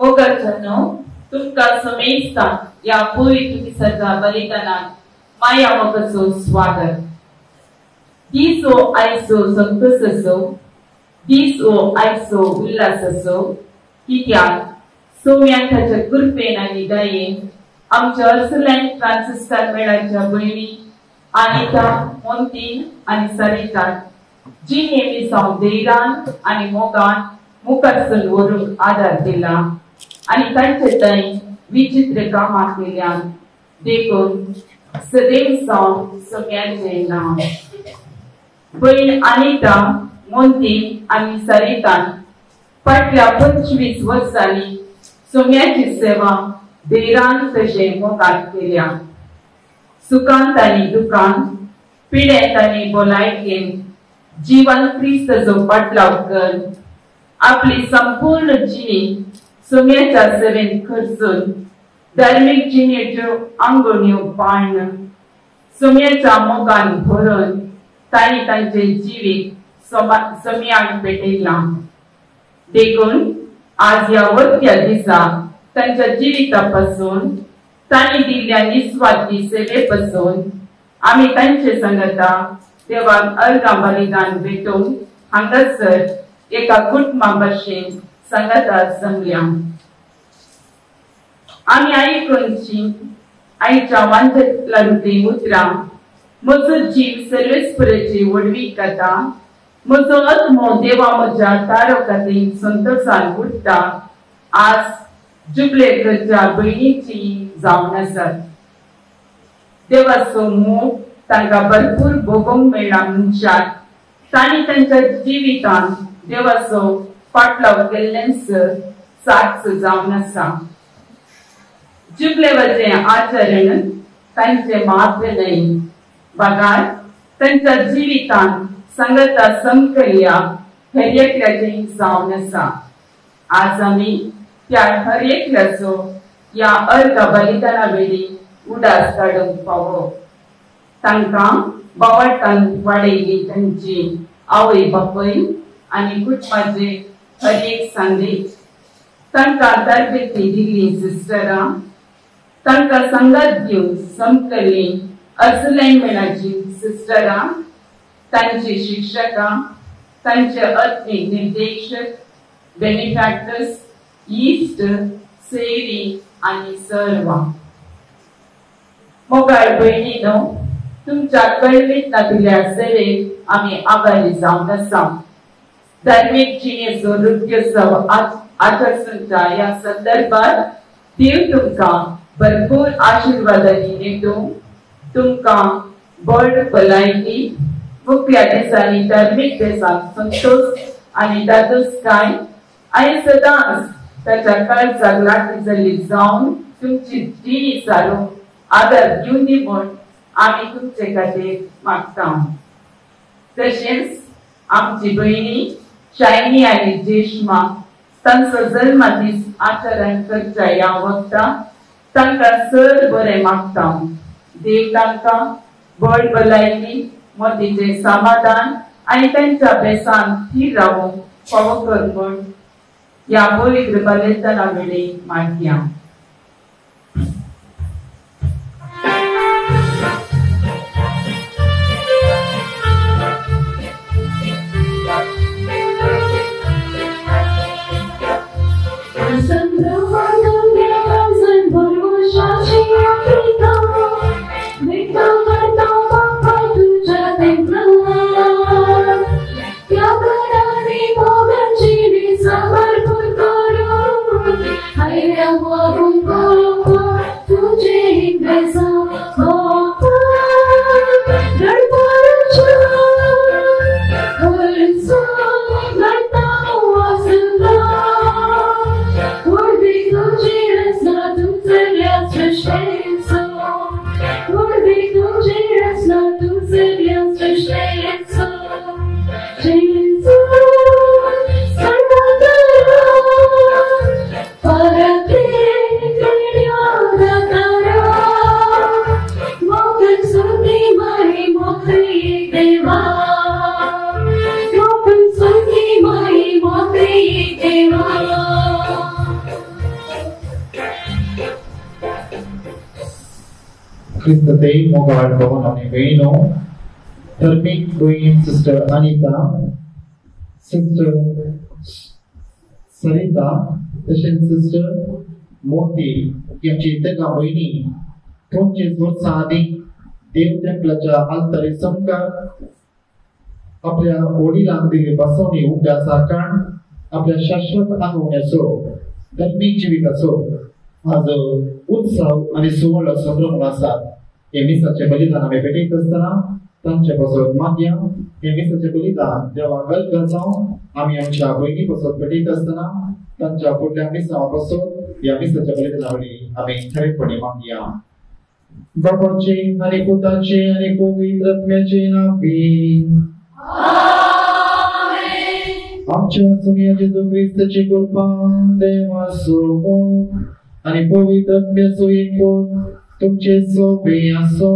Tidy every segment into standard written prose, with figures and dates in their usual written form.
मोगरजनो तुमका समेस्ता या पवित्र सजा बलिदानात माया मोगसो स्वागत. दिसो आयसो संतोष असो, दिसो आयसो उल्हास असो, कित्याक सोम्यांच्या कृपेन आनी दयेन आमच्या अर्सलँड फ्रान्सिस्कन मेळाच्या भयणी अनिता, मोंतीन आनी सरितान जी नेहमी जावन देरान आनी मोगान मुखारसून व्हरूंक आदार दिला आनी तांचे थंय विचित्र कामां केल्यान देखून सदैव जावन सगळ्यांचे नांव. भयण अनिता, मोंतीन आनी सरितान फाटल्या 25 वर्सांनी सोम्याची सेवा देरान तशे मोगान केल्या. सुखांत आनी दुखांत, पिडेंत आनी भलायकेन जीवन क्रिस्ताचो पाटलाव कर आपली संपूर्ण जिणी सोम्याच्या सेवेन खर्चून धार्मीक जिणेच्यो आंगवण्यो पाळन सोम्याच्या मोगान भरून तांणी तांचे जिवीत सोम्याक पेटयला. देखून आज या वरत्या दिसा तांच्या जिवितापासून तांणी दिल्ल्या निस्वार्थी सेवेपासून आमी तांचे संगता देवाक अर्गां बलिदान भेटून हांगासर एका कुटुंबा भशेन संगता जमल्या. आमी आयकूनची आयच्या वांजेतली उतरां म्हजो जीव सर्वेस्पराची वडवी कथा, म्हजो आत्मो देवा म्हज्या तारो खातीर संतोषान उठता आज जुबलेकरच्या भयणीची जावन आसात. देवाचो मोग तांकां भरपूर भोगूंक मेळ्ळा मनशाक तांणी तांच्या जिवितान देवाचो पाटलाव केल्ल्यानसर साक्ष जावन आसा. जुबलेवाचें आचरण तांचे मात्र न्हय, बगार तांच्या जिवितान संगता संकल्या हेर एकल्याचें जावन आसा. आज आमी त्या हर एकल्याचो या अर्घ बलिदाना वेळी उडास काडूंक फावो. तांकां बावटान वाडयली तांची आवय बापूय आनी कुटुंबाचे हर एक सांदेश, तांकां तरबेती दिल्ली सिस्टरां, तांकां संगत दिवन समकल्ली अर्सलँड मेळाची सिस्टरां, तांची शिक्षकां, तांचे आत्मीक निर्देशक, बेनिफॅक्टर्स, ईस्ट, सेवी आनी सर्वां. मोगाळ भयणीनो, तुमच्या कळवीत नातिल्या सेवेक आमी आभारी जावन आसा. धार्मीक जिणेचो नृत्योत्सव आचरसूंच्या ह्या संदर्भात देव तुमकां भरपूर आशिर्वादांनी नेटूं, तुमकां बळ भलायकी, मुख्या दिसांनी धार्मीक देसांत संतोष आनी दादोसकाय आनी सदांच ताच्या काळजाक लागीं जाल्ली जावन तुमची जिणी सारूंक आदार दिवं दी म्हूण आमी तुमचे खातीर मागता. तशेंच आमची भयणी शायनी आनी जेश्मा तांचो जल्मदीस आचरण करच्या ह्या वखदां तांकां सर बरें मागता. देव तांकां बळ भलायकी, मोतीचें समाधान आनी तांच्या बेसान थीर रावूंक फावो कर म्हूण ह्या पवित्र बलिदाना वेळी मागया. Para ti Christate Mogar Bhavani Veno, Thermic Queen Sister Anita, Sister Sarita, Session Sister Moti, Yachitega Vini, Tonches Vosadi, Devta Plaja Altari Samka, आपल्या वडिलांनी बसवणी उद्याचा कारण आपल्या शाश्वत अनुभवण्याचो धार्मिक जिविताचो आज उत्सव आणि सुवर्ण संभ्रम आसात. हे मिसाचे बलिदान आम्ही पेटयत असताना तांचे पासून मागया. हे मिसाचे बलिदान देवा गलत जावं आम्ही आमच्या भयणी पासून पेटयत असताना तांच्या फुडल्या मिसावा पासून या मिसाच्या बलिदानावली आम्ही थेटपणे मागया. बाबाचे आणि पुताचे आणि पवित्र आत्म्याचे नावे आमच्या सुनिया जेजू ख्रिस्ताची कृपा देवासो आणि पवित्र आत्म्याचो एकूण तुमचे सोबे असो.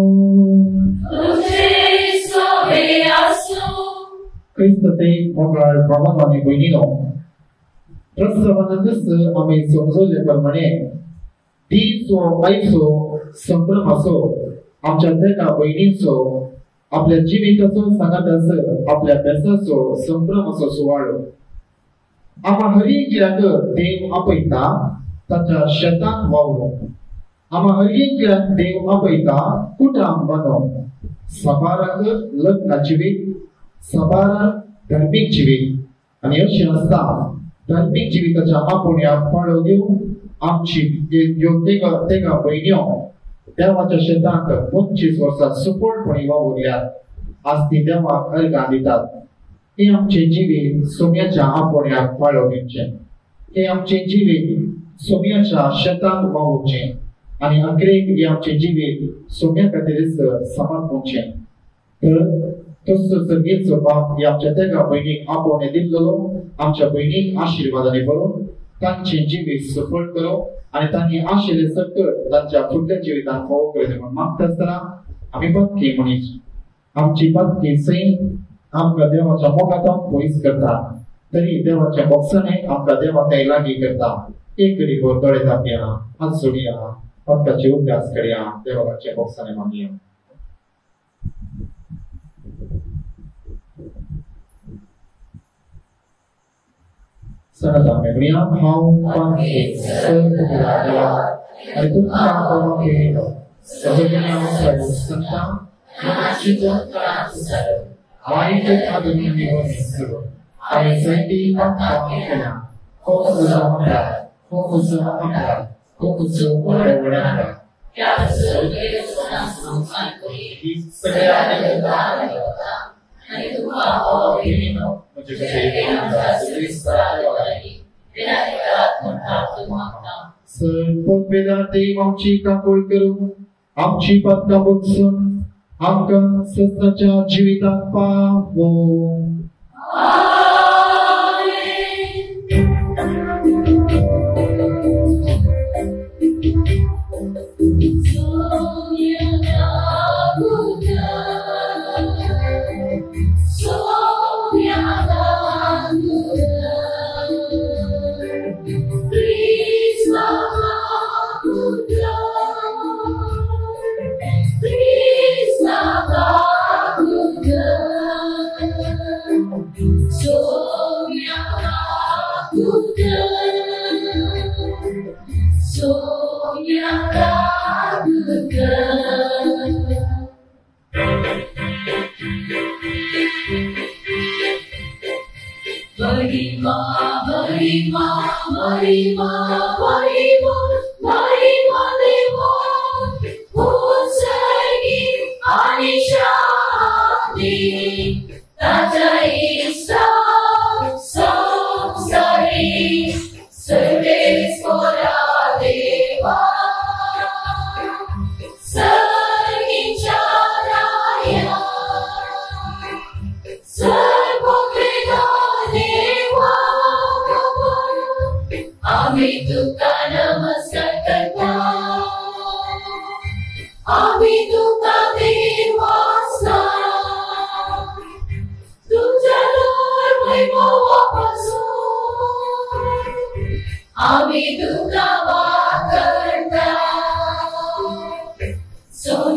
ख्रिस्ते मोगाळ भावांनो आणि भयणींनो, प्रस्तावानंदच आम्ही समजले प्रमाणे दीसो आयचो संभ्रम असो आमच्या त्या भयणींचो आपल्या जिविताचो सांगत आस आपल्या बेसाचो संभ्रम असो सुवाळो आम्हा हरी गिराक देव आपयता ताच्या शेतांत वावरो. आम्हा हरी गिराक देव आपयता कुटाम बांदो. सबाराक लग्न जिवीत, सबाराक धार्मिक जिवीत आणि अशें आसता धार्मिक जिविताच्या आपुण्याक पाळो दिवन आमची तेगा भयण्यो देवाच्या शेतांत 25 वर्सां सुपळपणी वावुरल्यात. आज ती देवाक अर्घां दितात. हे आमचे जिवीत सोम्याच्या आपोण्याक पाळो घेवचे. हे आमचे जिवीत सोम्याच्या शेतांत वावुरचे आणि अखेरेक हे आमचे जिवीत सोम्या खातीरच समर्पूचे. तर तसो सर्गेचो बाप हे आमच्या तेगा भयणीक आपोवणे दिल्लो आमच्या भयणीक आशिर्वादाने भरून तांचे जिवीत सफळ करो आणि तांणी आशिल्ले सकट तांच्या फुडल्या जिवितांत फोव करचे म्हूण मागता आसतना आमी पत्की मनीस आमची पत्की सई आमकां देवाच्या मोगातान पयस करता. तरी देवाच्या बोक्साने आमकां देवा थंय लागीं करता. एक घडी भर दोळे धांपया, हात सोडया, पत्काचे अभ्यास करया, देवाच्या बोक्साने मागया. Sanata Maria, how pakai sebuah itu apa pakai sebenarnya saya senta masih terasa baik ada di mana ada senti apa kena kau sudah orang ya sebagai seorang sampai di sekitar itu apa ini menjaga Sepedati आमची काकूळ करू आमची पत्का बघसून आमकां स्वस्ताच्या जिवितांत पावो. Ami duka wa karta, so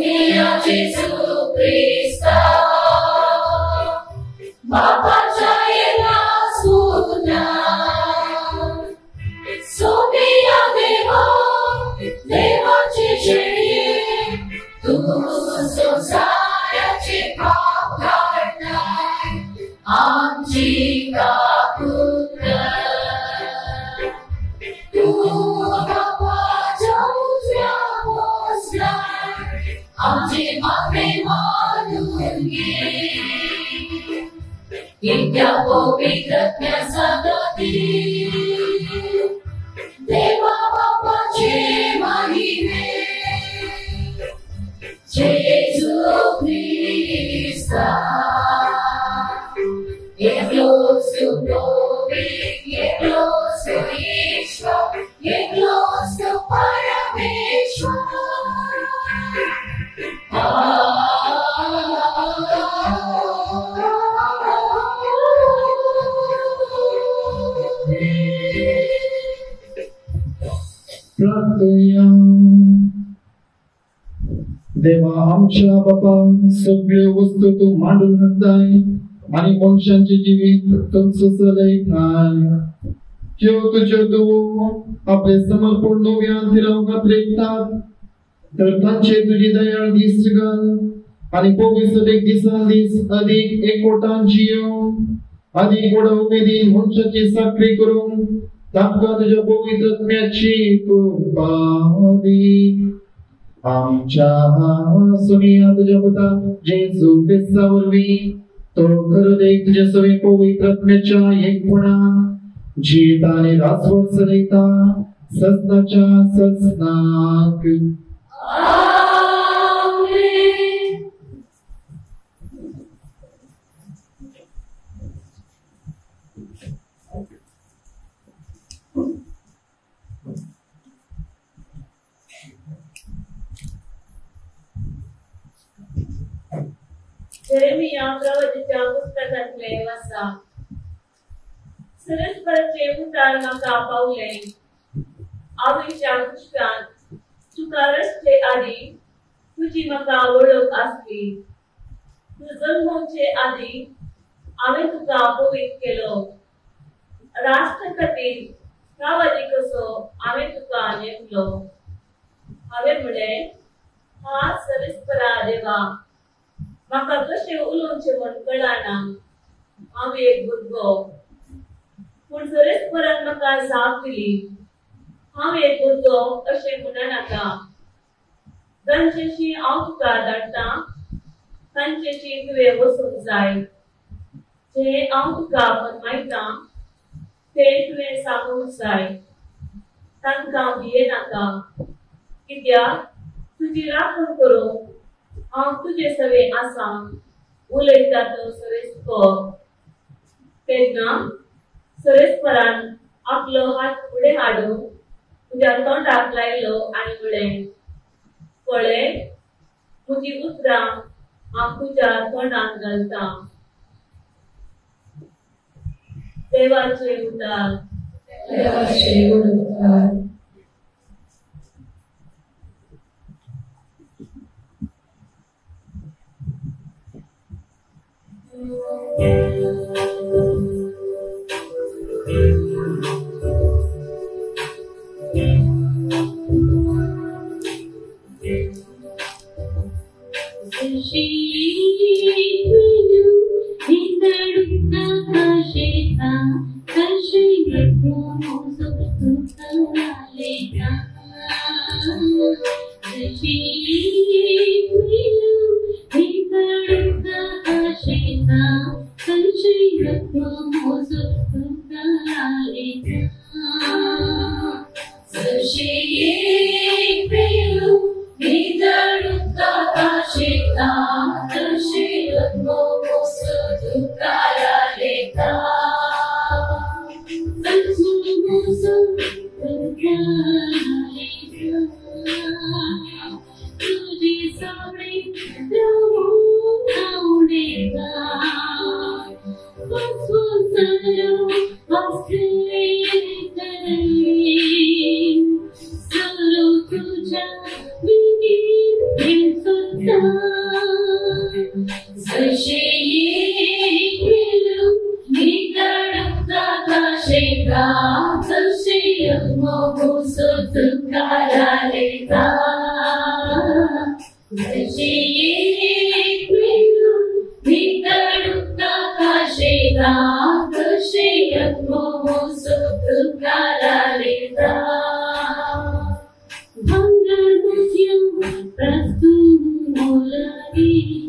देवा आमच्या बापा सगळ्यो वस्तू तू मांडून हाडताय आणि मनशांचे जिवीत तुमचं चलयताय त्यो तुज्यो दुवो आपले समर्पण नव्या थिरावगात रेखतात तर तांचे तुझी दयाळ दीस घाल आणि पवित्र एक दिसान दीस अधिक एकवटान जियो अधिक व्हड उमेदीन मनशाची साखरी करून तांकां तुज्या पवित्र आत्म्याची कृपा दी आमच्या सुनिया तुझ्या पुता जेजू ख्रिस्ता वरवीं तो खरदेक तुझ्या सवे पवित्र आत्म्याच्या एकपणान जीत आणि रासवट चलयता सस्ताच्या सस्नाक जेरेमिया प्रवचनाच्या पुस्तकातले वाचा सरस्वरचे उतार म्हाका पावले आवयच्या पुस्तकांत तुका रचचे आदी तुझी म्हाका वळख आसली तू जल्मोवचे आदी हांवें तुका पवित्र केलो राष्ट्र खातीर कावादी कसो हांवें तुका नेमलो हांवें म्हळें हा सरस्वरा देवा म्हाका कशें उलोवचें म्हण कळना हांव एक भुरगो पूण सरस्वरान म्हाका जाप दिली हांव एक भुरगो अशें म्हणनाका जांचेशी हांव तुका धाडटा तांचेशी तुवें वचूंक जाय जें हांव तुका फरमायतां तें तुवें सांगूंक जाय तांकां भियेनाका कित्याक तुजी राखण करूंक हांव तुजे सवे आसा उलयता तो सरस्वर तेन्ना सरस्वरान आपलो हात फुडें हाडून तुज्या तोंडाक लायलो आनी म्हळें पळय म्हजी उतरां हांव तुज्या तोंडाक घालता देवाचे उतार Kashega, Kashega, Mogusu, Tukaraleta. Kashiye, Priyu, Vitaruka, Kashega, Kashega, Mogusu, Tukaraleta. Bangamutyam, Prastu, Mulari.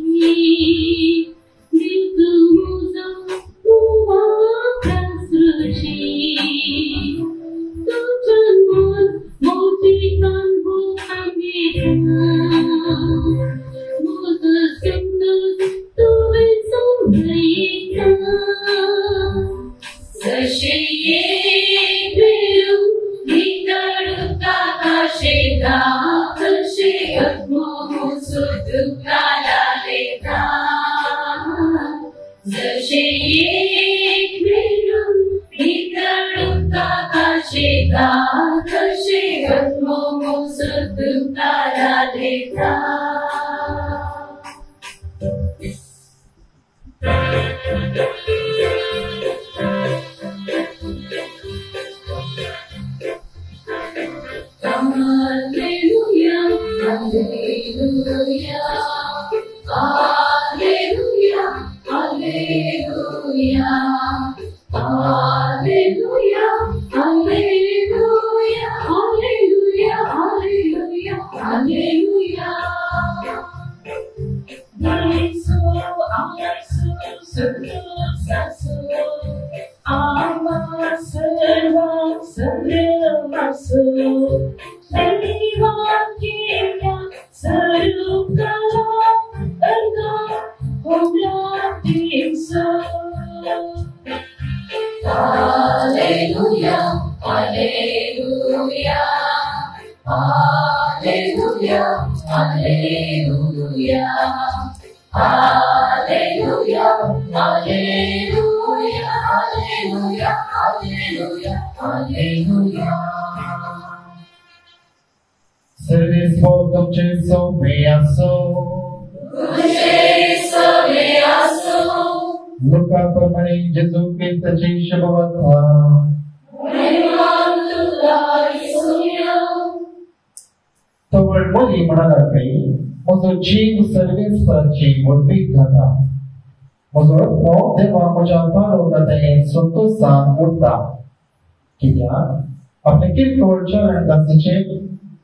आपले किरकोळच्या रंगाचे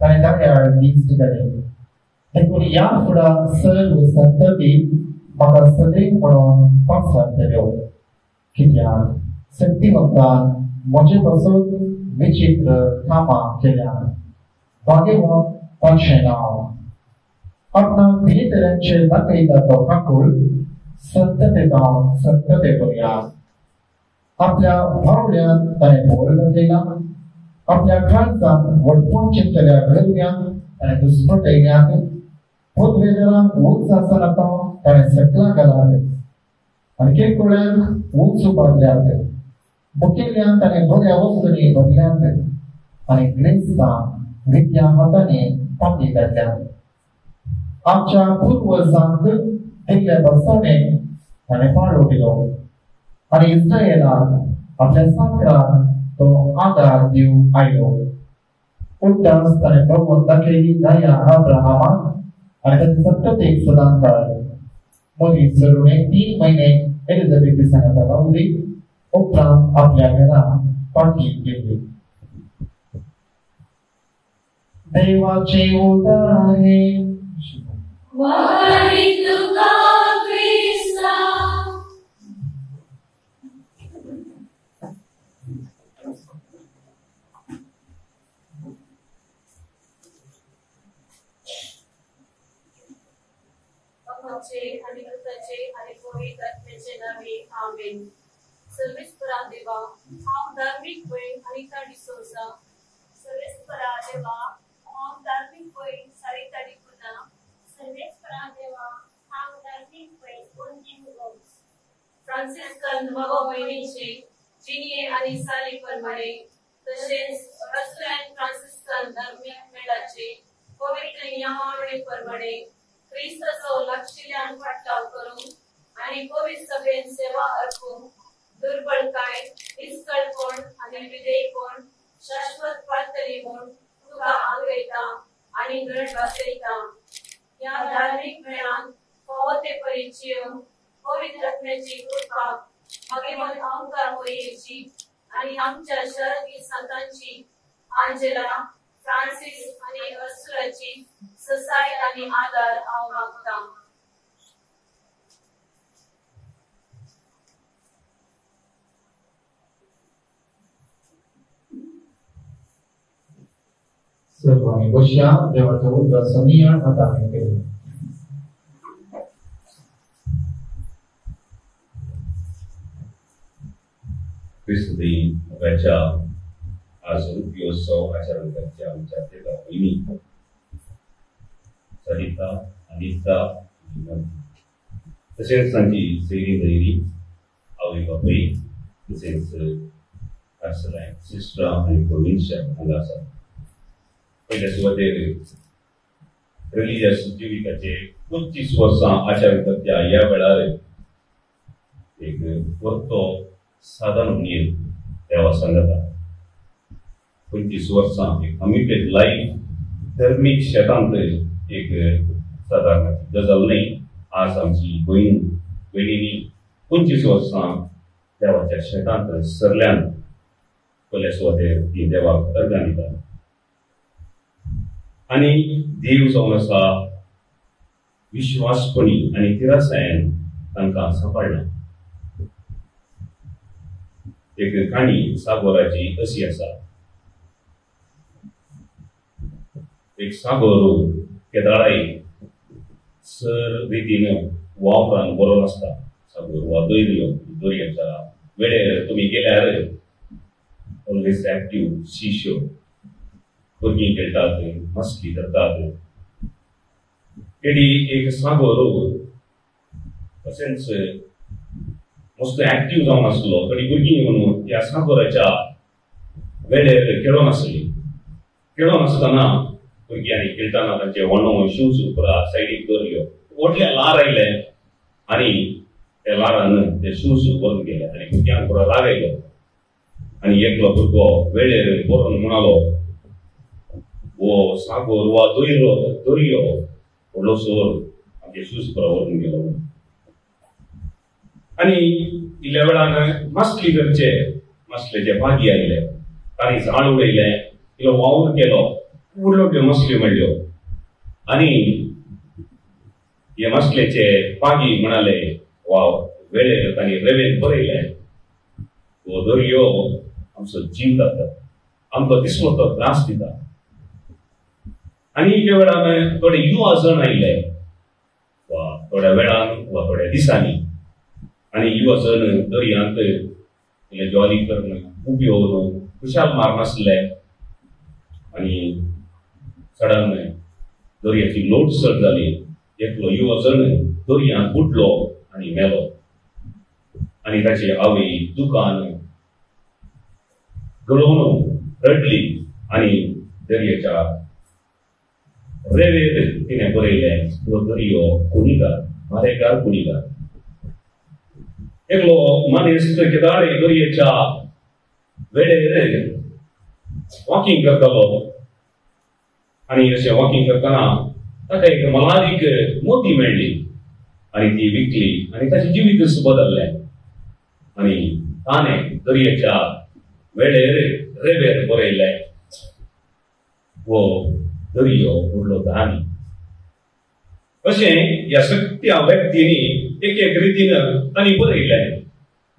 कायद्याआड दिसत गेले. देखून या फुडा सर्व संतती म्हाका सदैव म्हणून पासार देल्यो. कित्याक शक्तिवंतान म्हजे पासून विचित्र कामां केल्यात. भाग्यवान ताचें नांव. आपणाक भितरांचे दाखयता तो काकूळ संततेकां संतते पर्यात. आपल्या भावड्यान ताणें बोल घातलेला. आपल्या काळजांत वटपण चिंतल्या घडव्यांक ताणें दुस्पटयल्यात. पदवेदारांक उंच आसनाता ताणें सकला घालात. आनी किरकोळ्यांक उंच उबारल्यात. मुखेल्यांक ताणें बऱ्या वस्तूंनी भरल्यात. आनी ग्रेस्तांक विद्या हातांनी पाती घातल्यात. आमच्या पुर्वजांक दिल्ले बसवणे ताणें पाळो दिलो. आनी इस्रायेलाक आपल्या सांकडाक तो आदार दिवंक आयलो. उठताच ताणें प्रभून दाखयली दया अब्राहामाक आनी ताचे संततेक सदां काळ. मदीं सरुणे 3 म्हयने एलिझाबेथी सांगाता रावली. उपरांत आपल्या घरा पाटी गेली. देवाचे उदारे वारी तुका क्रिस्ता. बापाचे आणि पुत्राचे आणि पवित्र आत्म्याचे नावे आमेन. सर्वेस्परा देवा, हांव धार्मीक भयण हरिता डिसोजा. सर्वेस्परा देवा, हांव धार्मीक भयण सारिता डिकुना. सर्वेस्परा देवा, हांव धार्मीक भयण ओंजीन गोम्स. फ्रांसिस्कन भावा भयणीचे जिनिये आणि साली प्रमाणे तसेच रस्त्यान फ्रांसिस्कन धार्मिक मेळाचे पवित्र नियमावळी प्रमाणे क्रिस्ताचो लक्षिल्यान वाटाव करून आणि पवित्र सभेन सेवा अर्पूंक दुर्बळकाय, निष्कळपण आणि विधेयपण शाश्वत पातळी म्हूण तुका आंगयता आणि घट वाचयता. या धार्मिक मेळान फावो ते परिचय पवित्र आत्म्याची कृपा भगवंत अहंकार होईची आणि आमच्या शहरी संतांची आंजेला, फ्रान्सिस आणि अर्सुलाची ससाय आणि आदर हांव मागता. सर्व आम्ही बसया देवाच्या उद्रासनी हाताने केले. क्रिस्ती मोगाच्या आज रुपयोत्सव आचरण करच्या आमच्या त्या बहिणी सरिता, अनिता, तसेच तांची सैरी धैरी आवय बापय तसेच अर्सलाय सिस्टर आणि प्रोविन्शियल हांगा आसा. पयल्या सुवातेर रिलिजियस जिविकाचे 25 वर्सां आचरण करच्या ह्या वेळार एक परतो साधन म्हणून देवा सांगता. 25 वर्सां एक कमिटेड लाईफ धर्मीक शेतांत एक साधारण गजाल न्ही. आज आमची बहिणींनी 25 वर्सां देवाच्या शेतांत सरल्यान पयल्या सुवातेर ती देवाक अर्गां दिता आणि देव जावन आसा विश्वासपणी आणि तिरासायन तांकां सांबाळना. एक काणी सागोराची अशी आसा. एक सागोर केदाळाई सर रितीन वावरान बरो नासता. सागोर वा दर्याच्या वेळेर तुमी गेल्यार ऑलवेज एक्टिव्ह सी-शोर भुरगीं खेळटात, मस्ती करतात. तेडी एक सागोर तशेंच मस्त एक्टिव्ह जावन आसलो तरी भुरगीं म्हणून ह्या सागोराच्या वेळेर खेळोनासली. खेळोनासतना भुरग्यांनी खेळटाना तांचे वणो शूज उपरा सायडीक दवरल्यो. व्हडले लार आयले आनी त्या लारान ते शूज व्हरून गेले आनी भुरग्यांक पुरो राग आयलो. आनी एकलो भुरगो वेळेर बरोवन म्हणालो, वो सागोर वा दर्यो व्हडलो सोर आमचे शूज पुरो व्हरून गेलो. आनी इल्ल्या वेळान मासली करचे मासलेचे भागी आयले. तांणी झाड उडयले, इल्लो वावर केलो, व्हडल्यो मासल्यो मेळ्ळ्यो. आनी हे मासलेचे भागी म्हणाले, वा वेळेर तांणी रेवेन बरयले, वो दर्यो आमचो जीव जाता, आमकां दिसलो तो त्रास दिता. आनी इल्ल्या वेळान थोडे युवा जण आयले, वा थोड्या वेळान वा थोड्या दिसांनी. आनी युवा जण दर्यांत इल्ले जॉली करून उबेवन खुशाल मारनासले. आनी सडन दर्याची लोट चड जाली. एकलो युवा जण दर्यांत बुडलो आनी मेलो. आनी ताची आवय दुकान गळोवन रडली आनी दर्याच्या रेवेर तिणें बरयलें, तो दर्यो कुणीगार, मारेकार कुणीगार. एकलो मनीस केदाळे दर्याच्या वेळेर वॉकिंग करतालो आनी अशें वॉकिंग करतना ताका एक मल्हारीक मोती मेळ्ळी आनी ती विकली आनी ताचें जिवीतच बदल्लें. आनी ताणें दर्याच्या वेळेर रेवेर बरयलें, वो दर्यो व्हडलो धानी. अशें ह्या सगळ्या व्यक्तींनी एक एक रितीन तांणी बरयलें.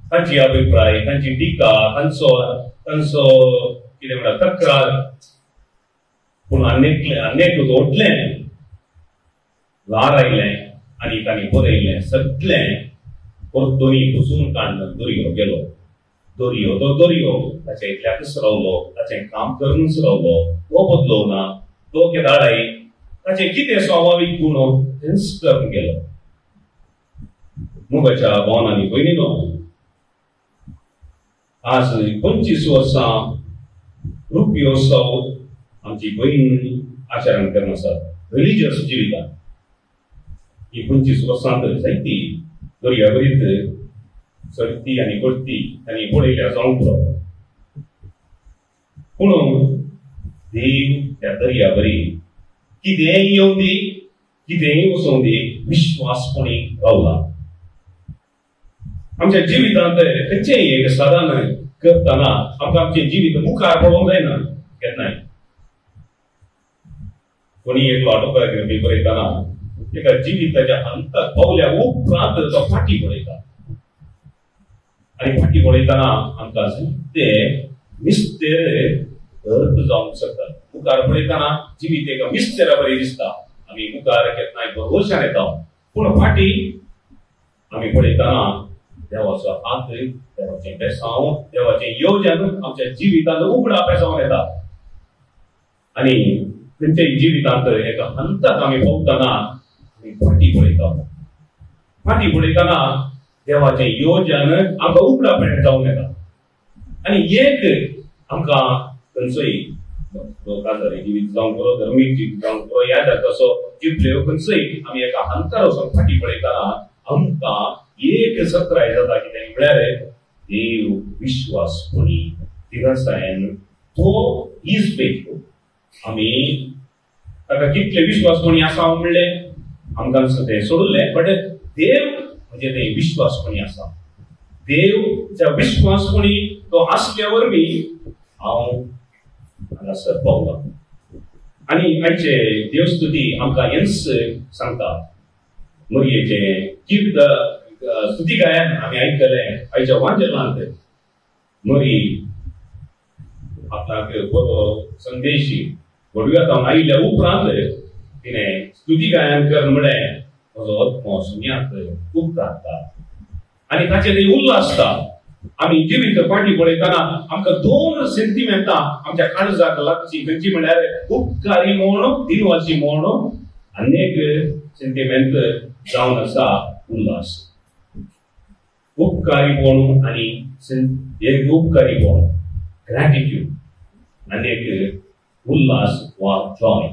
तांची अभिप्राय, तांची टिका, तांचो कितें म्हणटा तक्रार. पूण अनेक व्हडलें ल्हार आयलें आनी तांणी बरयलें सगळें परतुनी पुसून काडून दर्यो गेलो. दर्यो तो दर्यो ताच्या इतल्याकच रावलो, ताचें काम करूनच रावलो, तो बदलो ना. तो केदाळाई ताचे कितें स्वाभावीक गुण तेंच करून गेलो. मोगाच्या भावांनो आनी भयणींनो, आज 25 वर्सां रुपयोत्सव आमची बहीण आचरण करन आसा. रिलिजियस जिवितांत ही 25 वर्सांत जायती दर्याबरीत चडती आनी करती तांणी पळयल्या जावंक पुरो. पूण देव त्या दर्याबरी कितेंय येवं दी कितेंय वचोवं दी विश्वासपणी रावला. आमच्या जिवितांत खंयचेय एक साधन करतना आमकां आमचें जिवीत मुखार पळोवंक जायना केन्नाय. कोणी एक ऑटोबायोग्राफी बरयतना एका जिविताच्या अंताक पावल्या उपरांत तो फाटी पळयता आनी फाटी पळयतना आमकां ते मिस्तेर अर्थ जावंक शकता. मुखार पळयतना जिवीत एका मिस्तेरा बरी दिसता, आमी मुखार केन्नाय भरवशान येता. पूण फाटी आमी पळयतना देवाचो हात, देवाचें बेसांव, देवाचें येवजन आमच्या जिवितांत उगडा पेसावन येता. आनी खंयच्याय जिवितांत एका अंताक आमी पावतना आमी फाटी पळयता. फाटी पळयतना देवाचें येवजन आमकां उगडा पेट जावन येता. आनी एक आमकां खंयचोय काजारी जिवीत जावं बरो, धर्मीक जिवीत जावं बरो, ह्या जाताचो जितल्यो खंयचोय आमी एका अंतार वचून फाटी पळयतना आमकां एक सत्राय जाता. कितें म्हळ्यार देव विश्वासपणी दिवसायन तो इज फेथफूल. आमी ताका कितले विश्वासपणी आसा म्हणलें आमकां तें सोडलें, बट देव म्हणजे ते विश्वासपणी आसा. देवच्या विश्वासपणी तो आसल्या वरवीं हांव हांगासर पावला. आनी आयचे देवस्तुती आमकां हेंच सांगता. मरयेचें गीत स्तुती गायन आमी आयकलें आयच्या वांजेलांत. मरी आपणाक बरो संदेश घडोवयांत आयिल्ल्या उपरांत तिणें स्तुती गायन कर म्हळें म्हजो आत्मो सुन्यांत खूब धाडटा आनी ताचेर ते उल्हास आसता. आमी जिवीत फाटी पळयतना आमकां दोन सेंटिमेंटां आमच्या काळजाक लागची. खंयची म्हळ्यार उपकारी म्हूण, दिनवाची म्हूण, आनी एक सेंटिमेंट जावन आसा उल्हास. उपकारीपण आनी एक उपकारीपण, ग्रॅटिट्यूड, आनी एक उल्हास वा जॉय.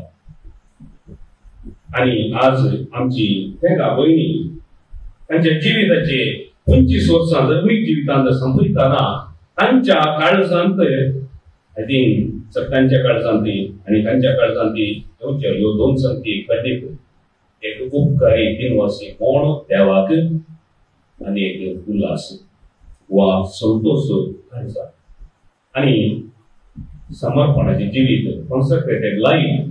आनी आज आमची तेंका भयणी तांच्या जिविताचे 25 वर्सां धर्मीक जिवितांत संपयतना तांच्या काळजांत आय थिंक सगळ्यांच्या काळजांत आनी तांच्या काळजांत ह्यो दोन संगती कधीक एक उपकारी दिनवासी म्हूण देवाक आनी एक उल्हास वा संतोष काळजा. आनी समर्पणाचें जिवीत, कॉन्सक्रेटेड लायफ,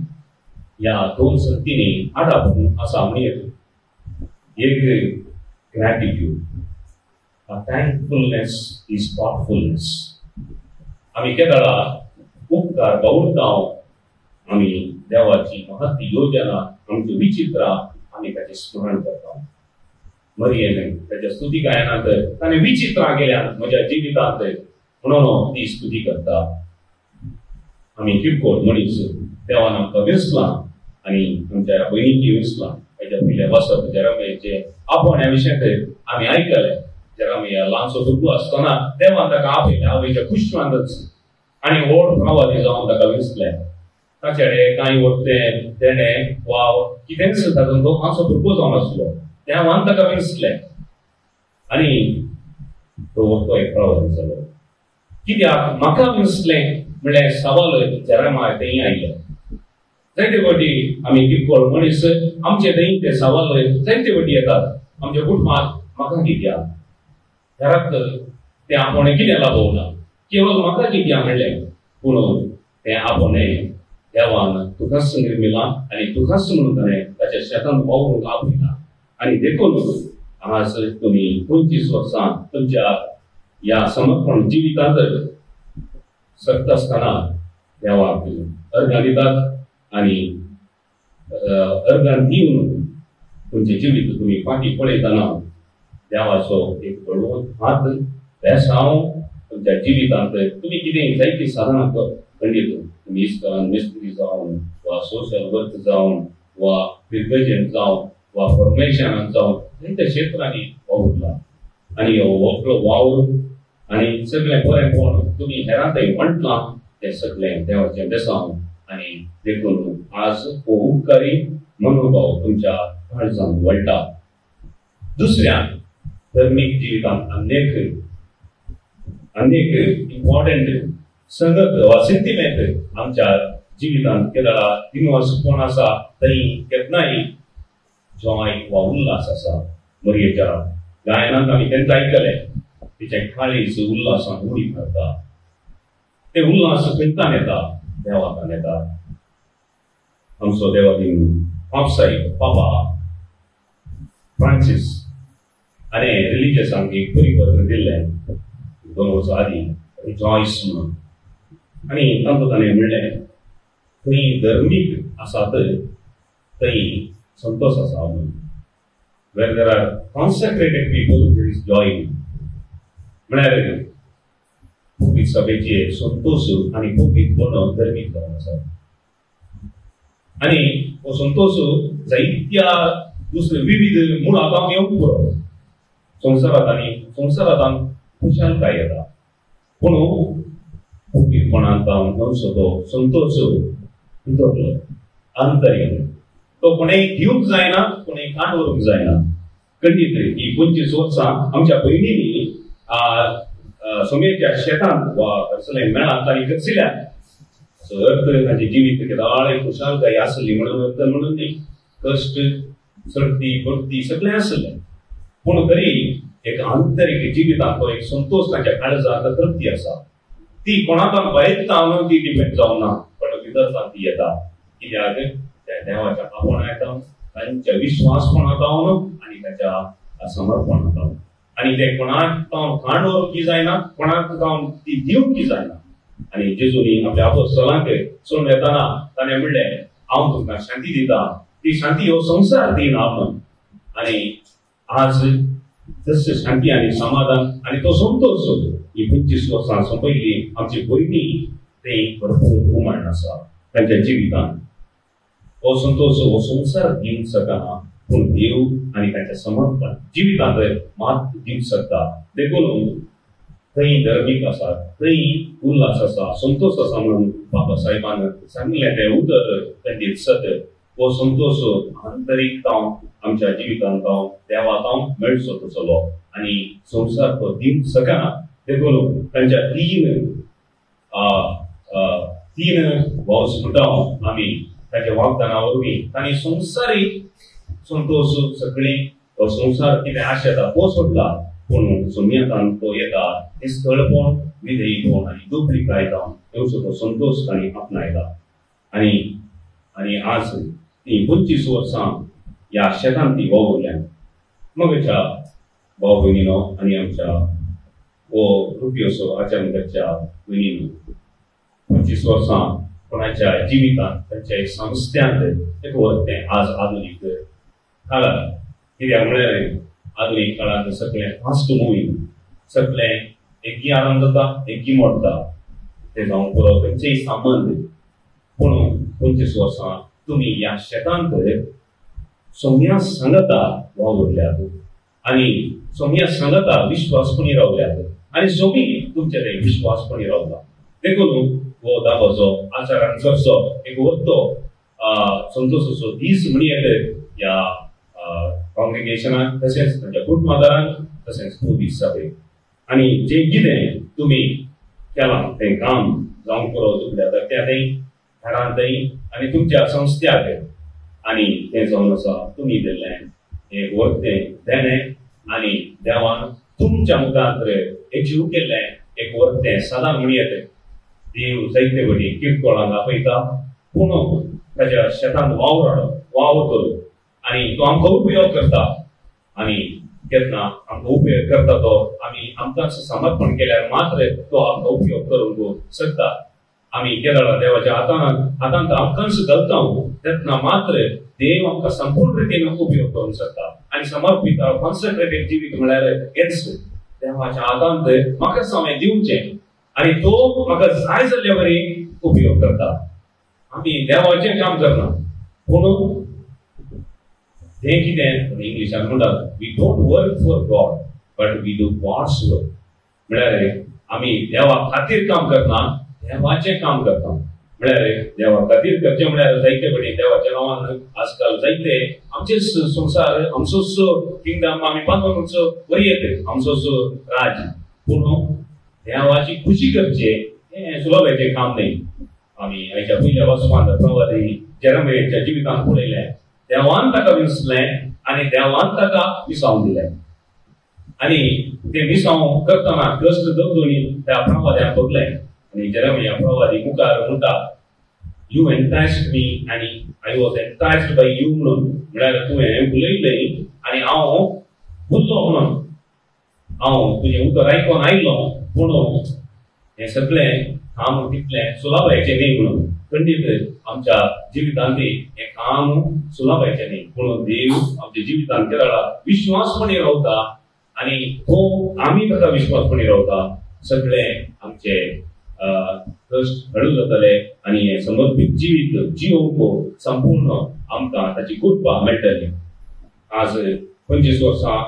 ह्या दोन संगतींनी आडापून आसा म्हणजेर एक ग्रॅटिट्यूड, थँकफुलनेस इज थॉटफुलनेस. आमी केदाळा उपकार बावडटाव आमी देवाची महत्ती योजना, आमची विचित्रां आमी ताचें स्मरण करता. मरयेन ताच्या स्तुती गायनांत ताणें विचित्रां गेल्यात म्हज्या जिवितांत म्हणून ती स्तुती करता. आमी किरकोळ मनीस देवान आमकां विसलां आनी आमच्या भयणीची विसलां. हेच्या पयले वसप जेरमेचे आपोण ह्या विशयांत आमी आयकलें. जेरमे ल्हानसो भुरगो आसतना देवान ताका आपयलें आवयच्या कुशिवांतच आनी व्हड प्रवादी जावन ताका विसलें. ताचेडे कांय वरते तेणें वा कितें तातूंत तो ल्हानसो भुरगो जावन आसलो देवान ताका विसलें आनी तो वरतो एक प्रवादी जालो. कित्याक म्हाका विसलें म्हळ्यार सवाल जेरमाय थंय आयले. जायते फावटी आमी किरकोळ मनीस आमचे थंय ते सवाल जायते फावटी येतात आमच्या कुटुंबांत. म्हाका कित्याक, घरांत तें आपोणें कितें लाभवना, केवळ म्हाका कित्याक म्हणलें. पूण तें आपोणें देवान तुकाच निर्मिलां आनी तुकाच म्हणून ताणें ताच्या शेतांत वावरूंक आपयलां. आनी देखून आज तुमी 25 वर्सां तुमच्या ह्या समर्पण जिवितांत सक्त आसतना देवाक अर्घां दितात आनी अर्घां दिवन तुमचें जिवीत तुमी फाटीं पळयतना देवाचो एक बळवंत हात, बेसांव तुमच्या जिवितांत तुमी कितें जायतीं साधनां खंडीत, तुमी इस्कॉन मिस्त्री जावन वा सोशल वर्क जावन वा बिजनेस जावन वा फॉर्मेशनांत जावन जायत्या क्षेत्रांनी वावुरला. आनी हो व्हडलो वावर आनी सगळें बरेंपण तुमी हेरांतय म्हटलां तें सगळें देवाचें बेसांव. आनी देखून आज हो उपकारी मनोभाव तुमच्या काळजांत वळटा. दुसऱ्यान धर्मीक जिवितांत अनेक इम्पॉर्टंट संगत वा सेंटिमेंट आमच्या जिवितांत केदळा दिनवार सुकोन आसा थंय केन्नाय जॉय वा उल्हास आसा. मरयेच्या गायनांत आमी तेंच आयकलें तिचें काळीज उल्हासान उडी मारता. ते उल्हास खंयच्यान येता? देवांतल्यान येता. आमचो देवादीन पावसाळी पापा फ्रांसीस हाणें रिलिजियसांक एक परिपत्र दिल्लें 2 वर्सां आदीं, रिजॉयस म्हणून. आनी तातूंत ताणें म्हणलें खंय धर्मीक आसात थंय संतोश आसा म्हणून. Where there are consecrated people, there is joy. म्हळ्यार पवित्र सभेचे संतोष आनी पवित्रपण धर्मीक जावन आसा. आनी हो संतोष जायत्या दुसऱ्या विविध मुळांत येवंक पुरो. संवसारांत खुशालकाय येता, पूण पवित्रपणांत नवसो तो संतोष भितरलो आंतरीक तो कोणेय दिवंक जायना, कोणेय काण व्हरूंक जायना. खंडीत ही 25 वर्सां आमच्या भयणींनी सोमेच्या शेतांत वा कसले मेळांत तांणी करसिल्यात. अर्थ तांचे जिवीत केदाळ खुशालकाय आसली म्हणून अर्थ म्हणून न्ही. कश्ट सर्ती भक्ती सगळें आसलें, पूण तरी एक आंतरीक जिवितांत तो एक संतोष तांच्या काळजांत तृप्ती आसा. ती कोणाकान वयतान ती डिपेंड जावना, पण भितरसान ती येता. कित्याक त्या देवाच्या आपोवण्यात तांच्या विश्वासपणांत आनी ताच्या समर्पणांत. आनी ते कोणाक काण व्हरूंक जायना, कोणाक ती दिवंक जायना. आनी जेजूनी आपल्या आपोस्तलांक सोडून येताना ताणें म्हणलें हांव तुमकां शांती दिता, ती शांती हो संवसार दिना म्हणून. आनी आज तशें शांती आनी समाधान आनी तो संतोष ही 25 वर्सां सोंपयली आमची भयणी ते भरपूर उमाण आसा तांच्या जिवितांत. हो संतोष हो संवसार दिवंक शकना, पूण देव आनी तांचें समर्पण जिवितांत मात दिवंक शकता. देखून थंय धर्मीक आसा, थंय उल्हास आसा, संतोष आसा म्हणून बाबा साहेबान सांगलें तें उतर तांचेर सत. हो संतोष आंतरीक आमच्या जिवितांत देवाक मेळचो तसलो आनी संवसार तो दिवंक शकना. देखून तांच्या तीन भावस्फुटां आमी ताच्या वागदाना वरवीं तांणी संवसारीक संतोष सगळी तो संवसार कितें आशेता तो सोडला, पूण सोम्यातान तो येता निस्तळपण विधेयपण आनी दुबळीकाय जावन येवचो तो संतोष तांणी आपणायला. आनी आज ती 25 वर्सां ह्या शेतांत ती वावुरल्यान. मगच्या भाव भयणीनो आनी आमच्या हो रुपयोसो आचरणच्या भयणीनो 25 वर्सां कोणाच्या जिवितांत तांच्या एक संस्थ्यांत एक व्हरतें आज आधुनीक काळांत. कित्याक म्हळ्यार आधुनीक काळांत सगळें फास्ट मुवींग, सगळें एकी आराम जाता एकी मोडटा, ते जावं पुरो खंयचेय संबंद. पूण 25 वर्सां तुमी ह्या शेतांत सोम्या सांगता वावुरल्यात आनी सोम्या सांगता विश्वासपणी रावल्यात आनी सोमी तुमचे ते विश्वासपणी रावता. देखून हो दाखोवचो आचारान करचो एक व्हरतो संतोषाचो दीस म्हणयेत ह्या कॉंग्रिगेशनाक, तशेंच तांच्या कुटुंबादारांक, तशेंच दीस सभेक. आनी जें कितें तुमी केलां तें काम जावंक पुरो तुमच्या धर्त्यातय घरांतय आनी तुमच्या संस्थ्याक. आनी तें जावन आसा तुमी दिल्लें एक व्हरतें देणें आनी देवान तुमच्या मुखार एचीव केल्लें एक व्हरतें सदां म्हणयेत. देव जायते वटी किरकोळांक आपयता, पूण ताच्या शेतांत वावरतो आनी तो आमकां उपयोग करता. आनी केन्ना आमकां उपयोग करता तो आमी आमकां समर्पण केल्यार मात्र तो आमकां उपयोग करूंक शकता. आमी केदळा देवाच्या हातांत आमकांच घालता तेन्ना मात्र देव आमकां संपूर्ण रितीन उपयोग करूंक शकता. आनी समर्पित कॉन्सन्ट्रेटेड जिवीत म्हळ्यार हेच देवाच्या हातांत म्हाका समय दिवचें आनी तो म्हाका जाय जाल्ल्या वरी उपयोग करता. आमी देवाचें काम करना, पूण तें कितें इंग्लिशान म्हणटात we don't work for God but we do God's work. म्हळ्यार आमी देवा खातीर काम करना, देवाचें काम करता. म्हळ्यार देवा खातीर करचे म्हळ्यार जायते बडे देवाच्या नांवान आजकाल जायते आमचे संसार आमचोच किंगडम आमी बांदून बरी येते आमचोच राज पूण देवाची खुशी करचे हे सुलभाचे काम नाही आमी हाच्या पयल्या वचपान प्रवादी जेरमेच्या जिवितांत पळयलें देवान ताका विसरलें आनी देवान ताका विसावून दिलें आनी ते विसाव करतना कश्ट दोनी त्या प्रवाद्याक बगलें आनी जेरमिया प्रवादी मुखार म्हणटा यू एंटाइस्ड मी आनी आय वॉज एंटाइस्ड बाय यू म्हणून म्हळ्यार तुवें उलयलें आनी हांव उरलो म्हणून हांव तुजें उतर आयकोन आयलो पूण हें सगळें काम तितलें सुलभायचें न्ही म्हणून खंडीत आमच्या जिवितांत हें काम सुलभायचें न्ही पूण देव आमच्या जिवितांत केरळा विश्वासपणी रावता आनी तो आमी ताका विश्वासपणी रावता सगळें आमचे कश्ट हळू जातले आनी हें समर्पीत जिवीत जियोवंक संपूर्ण आमकां ताची कृपा मेळटली आज 25 वर्सां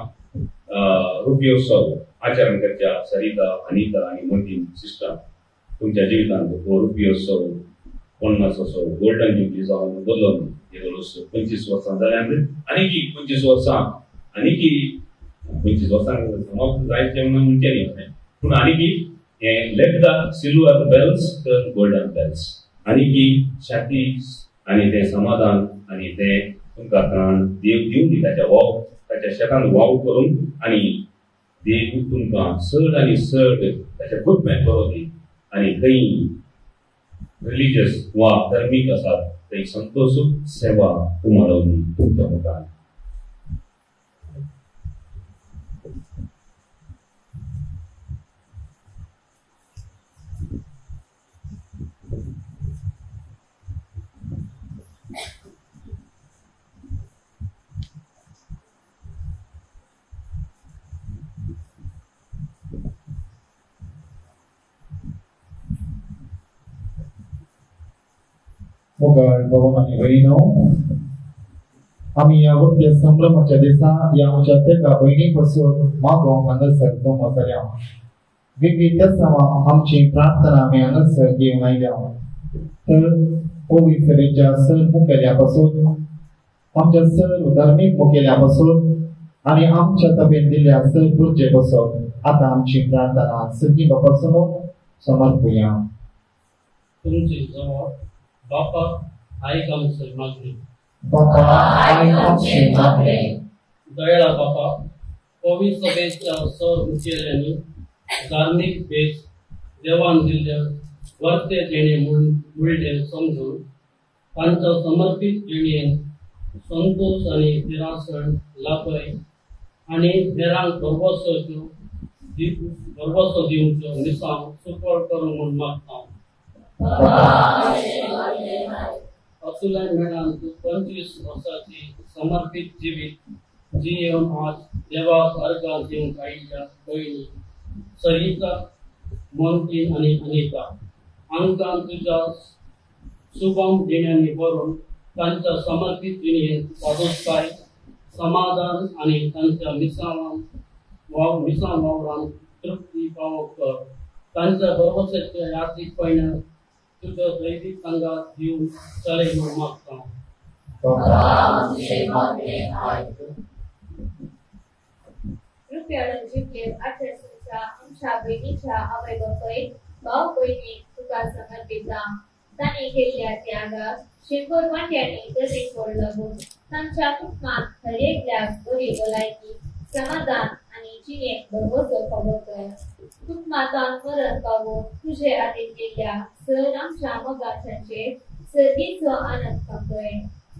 रुपयोत्सव आचरण करच्या सरिता अनिता आनी मोतीन सिस्टर तुमच्या जिवितांत हो रुपयोत्सव 50 असो गोल्डन जुबली जावन बदलून गेलो 25 वर्सां जाल्यार आनी 25 वर्सां आनी 25 वर्सांक समाप्त जायचे म्हणून म्हणचे न्ही पूण आनी let the silver bells turn golden bells आणि शांती आणि ते समाधान आणि ते तुमकां प्राण देव दिवन ताच्या वाव ताच्या शेतान वाव करून आणि देव तुमकां चड आणि चड ताच्या कृपेन बरो दी आणि खंय रिलिजियस वा धार्मीक आसात थंय संतोष सेवा तुम्हाला तुमच्या मुखार मुखार भगवानी बहिणो आम्ही या गोष्टी संभ्रमाच्या दिसा या आमच्या तेका बहिणी पासून मागो हांगासर जमतल्या विविध सवा आमची प्रार्थना आमी हांगासर घेवन आयल्या तर पवित्रेच्या सर मुखेल्या पासून आमच्या सर धार्मीक मुखेल्या पासून आणि आमच्या तबेन दिल्या सर गुरुजे पासून आता आमची प्रार्थना सगळी पासून समर्पूया तुमची जवळ बापा आयक आमची मागणी बापा आयक आमची मागणी दयाळा बापा पवित्र सभेच्या सर मुखेल्यांनी धार्मिक भेस देवान दिल्ल्या वर्ते जेणे मुळडे समजून तांच्या समर्पित जिणेन संतोष आणि निरासण लाभय आणि हेरांक भरवसो दिवचो निसांव सुपळ करूं म्हूण मागता अतुलान मेळान 25 वर्साची समर्पित जिवीत जियोन आज देवाक अर्घ दिवंक आयिल्ल्या भयणी सरिता मोंतीन आणि अनिता हांकां तुज्या शुभम जिण्यांनी भरून तांच्या समर्पित जिणेन साधुताय समाधान आणि तांच्या मिसावान वावरान तृप्ती पावोवंक कर तांच्या भरवसेच्या यात्रेक पयण्यात तुझ्या दैविक संगात दिवन चलय म्हूण मागता रुपयान जिबलेर आचरसुच्या आमच्या बहिणीच्या आवय बापाय भाव भयणी तुका समर्पिता तांणी केल्ल्या त्यागाक 100 वांट्यांनी दरेक व्हड लागून तांच्या कुटुंबांत हरेकल्याक बरी भलायकी समाधान आणि जिणेक भरवसो खबर कर कुटुंबांतान मरण पावून तुझे आदेश केल्ल्या सर आमच्या मोगाच्याचेर सर्गीचो आनंद खांपय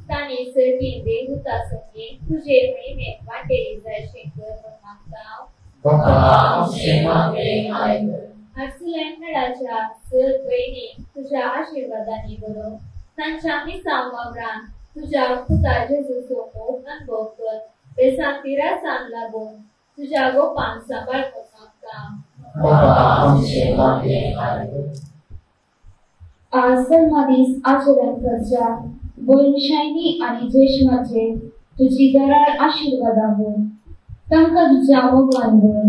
तांणी सर्गी देवदूता संगे तुझे महिमेक वांटेली जायशें कर म्हूण मागता आर्सुलेंडाच्या सर भयणी तुझ्या आशिर्वादांनी बरो तांच्या मिसांव वावरान तुझ्या पुता जेजूचो मोग अनुभव कर बेसांतिरासान लागून तुझ्या गोपान सांबाळपाक आज जन्मदीस आचरण करच्या बोलशायनी आणि जेष्माचे तुझी दराळ आशीर्वादावून तांकां तुझ्या मोगान भर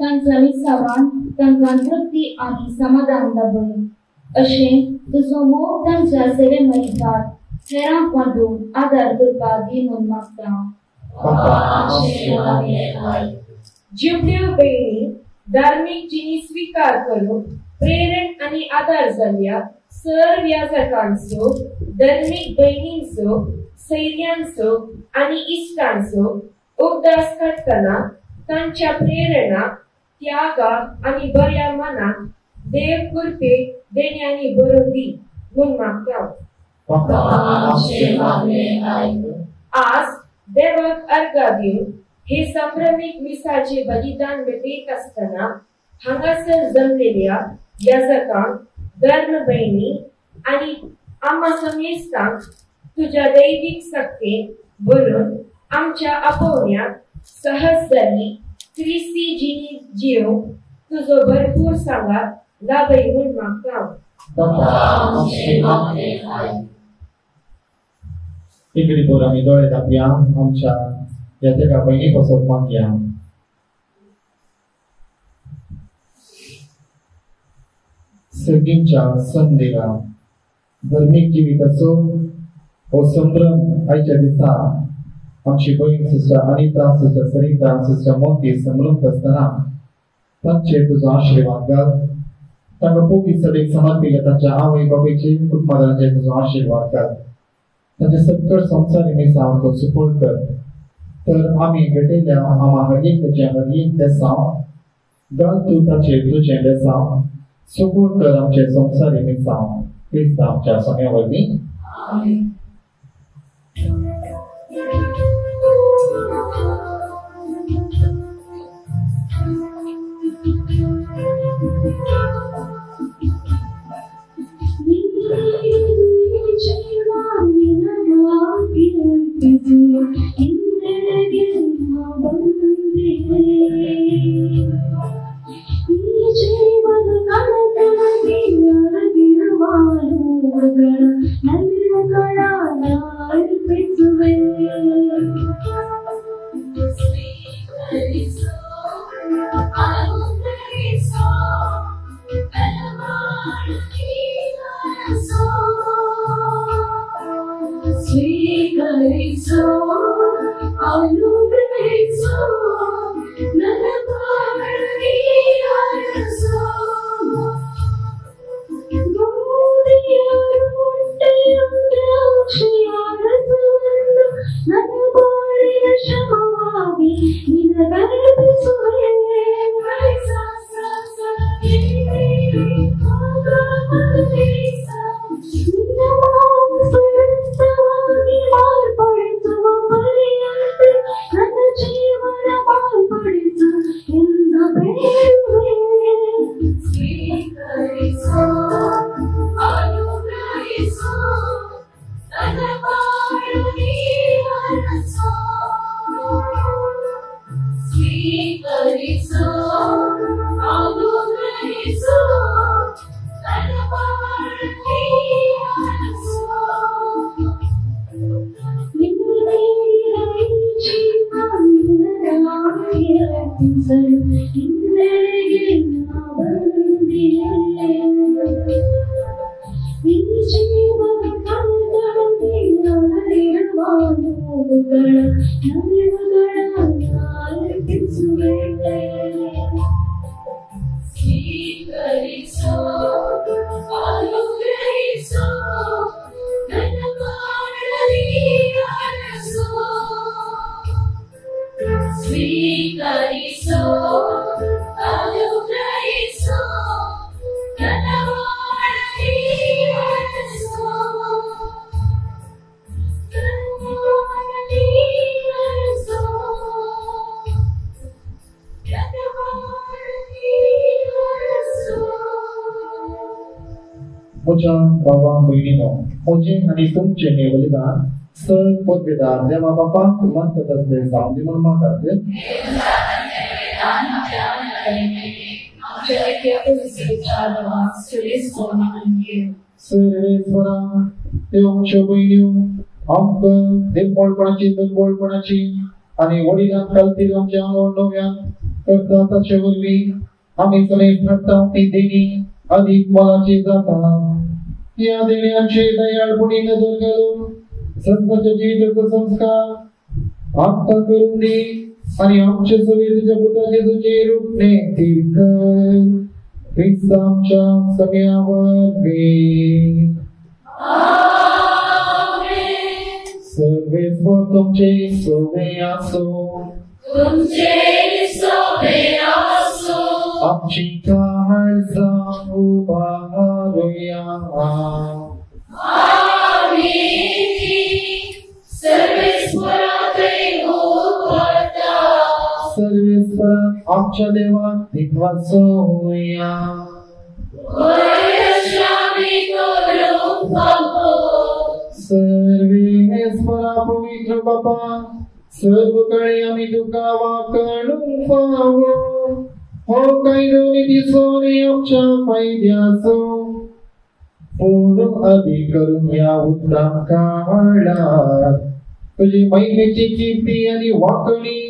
तांच्या मिसावान तांकां तृप्ती आणि समाधान लाभय अशें तुजो मोग तांच्या सेवे मयतात हेरांक वांटून आदार करपाक दी म्हूण मागता. जिवड्यो भयणी धार्मीक जिणी स्वीकार करून प्रेरण आणि आदार जाल्ल्या सर्व याजकांचो, धार्मीक भयणींचो, सैर्यांचो आणि इश्टांचो उपदास करतना तांच्या प्रेरणा, त्यागा आणि बऱ्या मनाक देव कृपे देण्यानी बरो दी म्हूण मागता. आज देवाक अर्घा दिवन हे संभ्रमीक मिसाचे बलिदान भेटत असताना हांगासर जमलेल्या याजकांक, धर्म भयणी आणि आम्हा समेस्तांक तुझ्या दैविक सक्तीन भरून आमच्या आपोवण्याक सहज जाली क्रिस्ती जिणी जियो तुझो भरपूर सांगात लाभय म्हूण मागता. इकडे पोर आम्ही डोळे दाबया, आमच्या याच्या बहिणी पासून मागया. सगळींच्या संदेगा धार्मिक जिविताचो हो संभ्रम आयच्या दिसा आमची बहीण sister Anita, sister Sarita, sister मोती संभ्रमत असताना तांचे तुझो आशीर्वाद घाल. तांकां पोगी सडेक समर्पिल्ल्या तांच्या आवय बाबायचे कुटुंबाचे तुझो आशीर्वाद घाल. तांचे सत्तर संवसारी मिसा तो सुपोर्ट कर. तर आम्ही भेटयल्या आम्हा हर एक देसांव घाल तूं ताचे तुजें देसांव सुपोर्ट कर आमचे संवसारी मिसांव क्रिस्त आमच्या सगळ्या वरवीं. आमीन. म्हज्या बाबा भयणीनो, म्हजें आनी तुमचें हें बलिदान सर पोतवेदार देवा बापाक मंत तसलें जावं दी म्हूण मागतात. सर्वेश्वरा देव आमच्यो भयण्यो आमकां निर्मळपणाची दनबळपणाची आनी वडिलां खातीर आमच्या आंगण नव्यान करता ताचे वरवीं आमी सगळे घडटा ती देणी अधिक मोलाची जाता. या देण्याचे दयाळपणे नजर घालून संतांच्या जीविताचा संस्कार आत्ता करून दे आणि आमच्या सगळे तुझ्या पुत्राचे तुझे रूपने तीर्थ ख्रिस्त आमच्या सगळ्यावर दे. सर्वेश्वर तुमचे सोबे असो, तुमचे सोबे असो. आमची काळजा उभारूया. आम्ही सर्वेश्वराकडे उभारता. सर्वेश्वर आमच्या देवा विश्वास होऊया. सर्वेश्वरा पवित्र बापा, सर्वकडे आम्ही तुका वाकडून पाहावं. हो काही दोन्ही दिसोने आमच्या फायद्याचो पूर्ण अधिक करून या उत्तम काळात तुझी महिमेची कीर्ती आणि वाकणी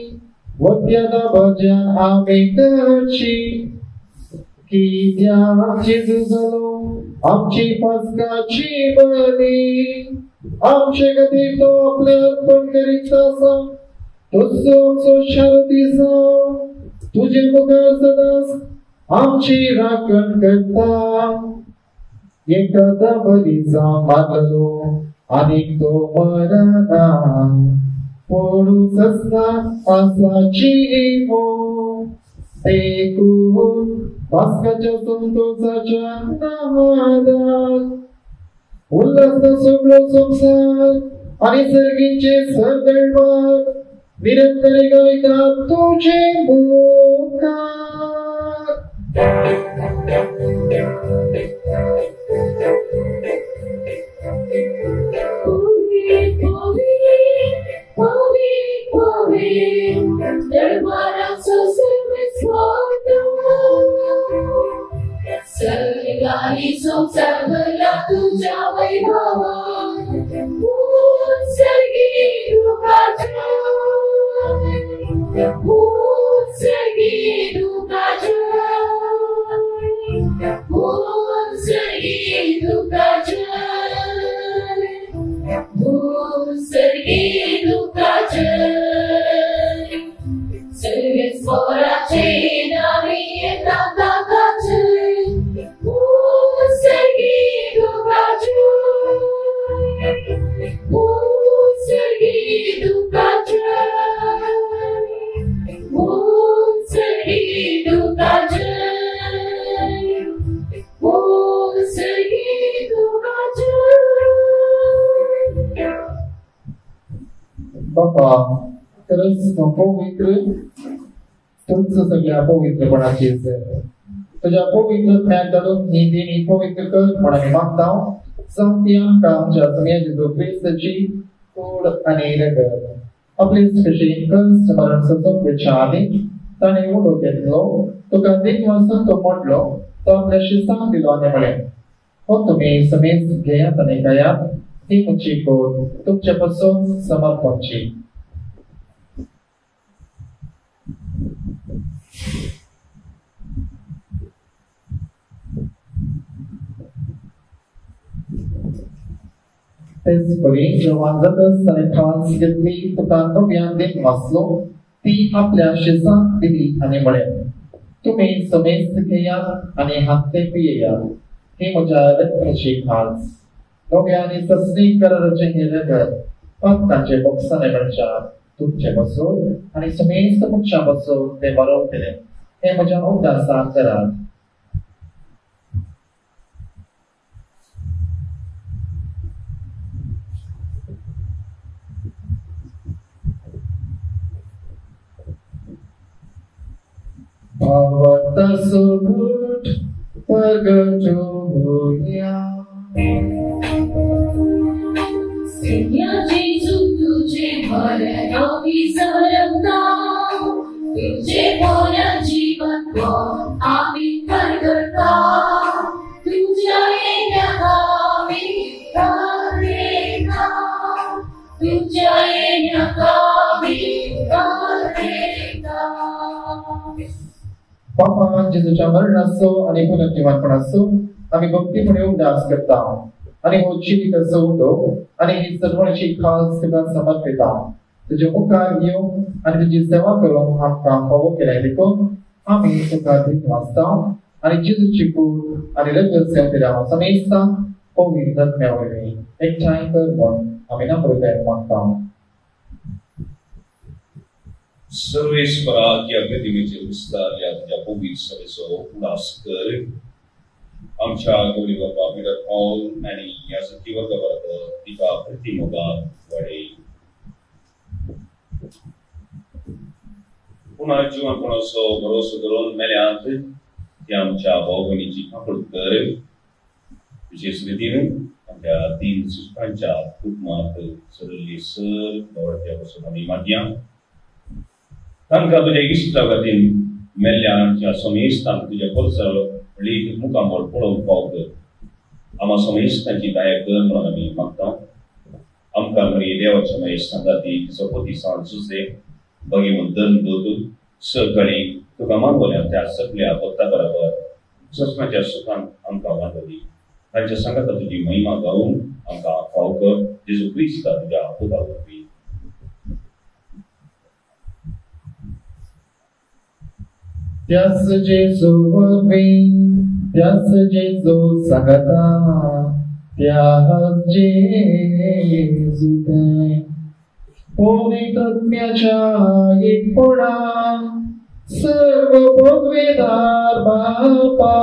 वत्यादा भजन आम्ही करची की त्याची जुजलो आमची पासकाची बली. आमचे गती तो आपले अर्पण करीत असा तसो आमचो शारदीचा तुझे मुखार सदा आमची राखण करता. एखादा बलीचा मारलो आणि तो मरणा पडूच असता आसाची हो ऐकून पासकाच्या संतोषाच्या नादात उल्हास सगळं संसार आणि सर्गीचे सदळवार निरंतर गायतात तुझे मुखार. सर्गानी संसार भरला तुझ्या वैभवात. सर्गी दुःखाच्या सर्गी दुःखाच्या सर्गी दुःखाच्या सर्गी दुःखाच्या सर्वेश्वराचे नावे येतात दाताचे. सर्गी दुःखाच्या सर्गी दुःखाच्या सर्गी दुःखाच्या सर्गी दुःखाच्या. बापा खरंच पवित्र तुमचं सगळ्या पवित्रपणाची तुझ्या पवित्र ज्ञानातून ही देणी पवित्र कर म्हणून मागता. सांगते आमकां आमच्या सगळ्याची जो ख्रिस्ताची तोड आणि रगत आपले कशी कष्ट मरण सतत विचारले ताणे उडो घेतलो तुका देखवासन तो म्हटलो तो आपल्याशी सांग दिलो आणि म्हणे हो तुम्ही समेत घेयात आणि गयात ही तुमची कोड तुमच्यापासून समर्पणची. तेचपरी जेव्हा जतच ताणे फ्रान्स घेतली तुका नव्यान देख वाचलो ती आपल्या शिसाक दिली आणि म्हणे तुम्ही समेस्त घेया आणि हाते पियेया हे म्हज्या रक्ताची खास. नव्या आणि ससनी कराराचे हे रगत भक्तांचे बोक्साने म्हणच्या तुमचे बसून आणि समेस्त मुख्या बसून ते बरवतले हे म्हज्या उदासा करात. Avatasobut pagajoya. Seigneur Jésus, तुझे भरण आम्ही समरमता. तुझे भरण जीवन आम्ही करता. तुझ्या येण्यात आम्ही प्रेरणा. तुझ्या येण्यात आम्ही प्रेरणा. बापा जेजूच्या मरणाचो आणि पुनर्जीवनपणाचो आम्ही भक्तीपणे उदास करता. आणि हो जिवीत सोडो आणि ही सर्वांची खास तुका समर्पिता तुझे मुखार घेऊन आणि तुझी सेवा करून आमकां फावो केलाय देखून आम्ही तुका धन्यवाद आणि जेजूची कूड आणि रगत सेवा समेस्ता पवित्र आत्म्यावरवी एकठांय कर म्हूण आमी नम्रतायेन मागता. सर्वेश्वराच्या प्रतिमेचे विस्तार या तुझ्या पवित्र सभेचो उल्हास कर. आमच्या गौरी बाबा पिडर पॉल आणि या सचिवर्गाबरोबर तिका प्रतिमोगात वाडय. पुन्हा जीवनपणाचो भरोसो धरून मेल्यांत ती आमच्या भाऊ भयणीची काकूट कर. विशेष रितीन आमच्या 3 सुस्तांच्या कुटुंबात सरली सर दवरत्यापासून आमी मागया. तांकां तुज्या इश्टा खातीर मेल्ल्यांच्या समेस्तांक तुज्या परसर लीक मुखामोल पळोवंक पावक. आम्हा समेस्तांची दया कर म्हणून आमी मागता. आमकां बरी देवाच्या मेस्तां जाती सपोती साण सुसे भगिमून दन दोतून सकाळी तुका मागोल्या त्या सगळ्या भक्ता बरोबर सस्माच्या सुखान आमकां वांटली. तांच्या सांगाता तुजी महिमा गावून आमकां फाव कर. जेजू क्रिस्ता तुज्या पुता वरवीं. त्यास जेजू वरवीं त्यास जेजू सांगता त्यास जेजू दय पवित्रात्म्याच्या एकपणान सर्व भोगवेदार बापा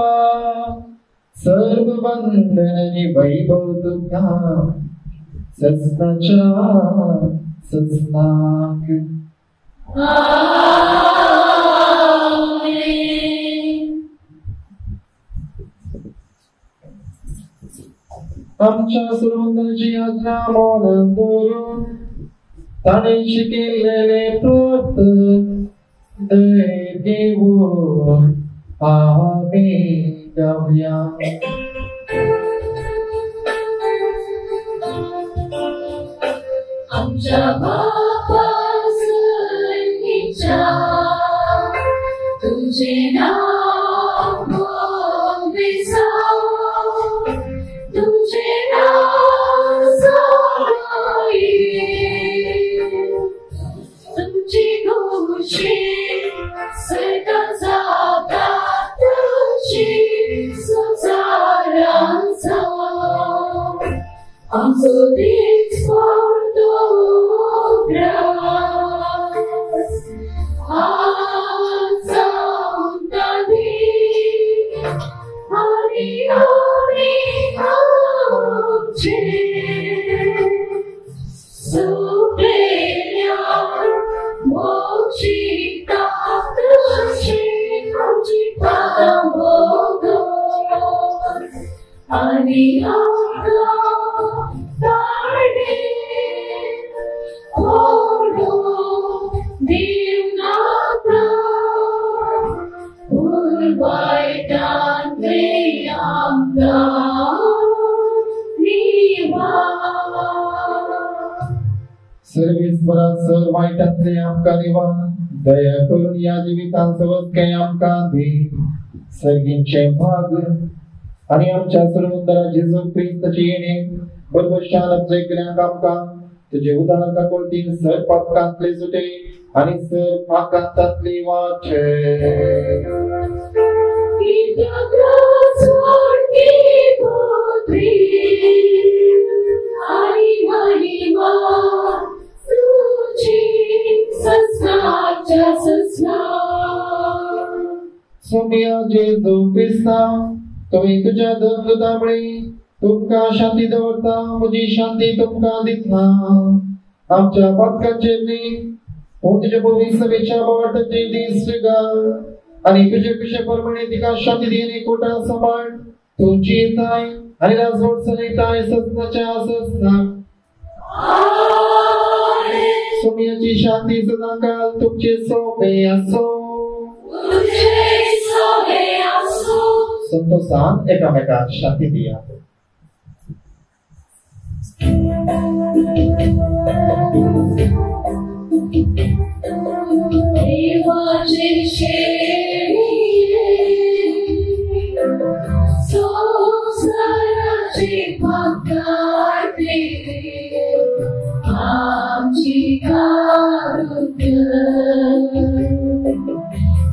सर्व वंदन आणि वैभव तुका सस्नाच्या सस्नाक. आमच्या सर्वांची आज्ञा मोलान धरून ताणे शिकेलेले प्रार्थन दय देवून आमी गावया. आमच्या बापा सर्गीच्या तुझे नाव गोविंदाव तुझे नाव सोई तुझी खुशी सदा जाता तुझी सुजारांचा आमचो देश पडतो ग्रास आज आमकां आणि आमी आमचे सुटलेल्या मोक्षिता तुझी आमची पादां भोगोन आणि आमकां तारणे ओढो दिवनाप्रा उर्वायतांतले आमकां निवा. सर्वेश्वरा सर वाईटांतले आमकां निवा. दया करून या जिवितांत सवस्काय आमकां दी. सर्गींचे भाग आणि आमच्या सर्वोत्तरा जेजू क्रिस्ताचे येणे बरोबर शानत जैकल्यांक आमकां तुझे उदाहरण काकोळटीन सर पातकांतले सुटे आणि सर पाकांतातली वाटे. आणि महिमा तुझी सस्नाच्या सस्ना. सोमिया जेजू क्रिस्ता तुम्ही तुझ्या धर्मदूतामुळे तुमका शांती दवरता. म्हजी शांती तुमका दिता. आमच्या पातकांचे न्ही पूण तुझ्या पवित्र सभेच्या बावटाचे दीस स्वीकार आणि तुझे पिशे परमणे तिका शांती दिने कोटा सांभाळ. तुमची येताय आणि राजवट चलयताय सस्नाच्या सस्ना. सोमियाची शांती सदाकाळ तुमचे सोबे असो. संतोषान एकामेकांक शांती दिया. देवाचे शेळी संसाराचे पात्र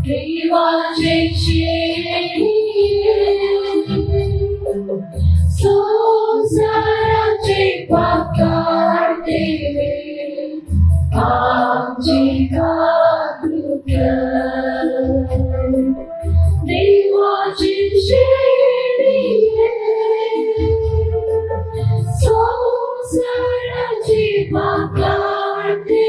देवाचे संसाराचे पाकाटे आमची काकृत्य देवाची संसाराचे पाकाटे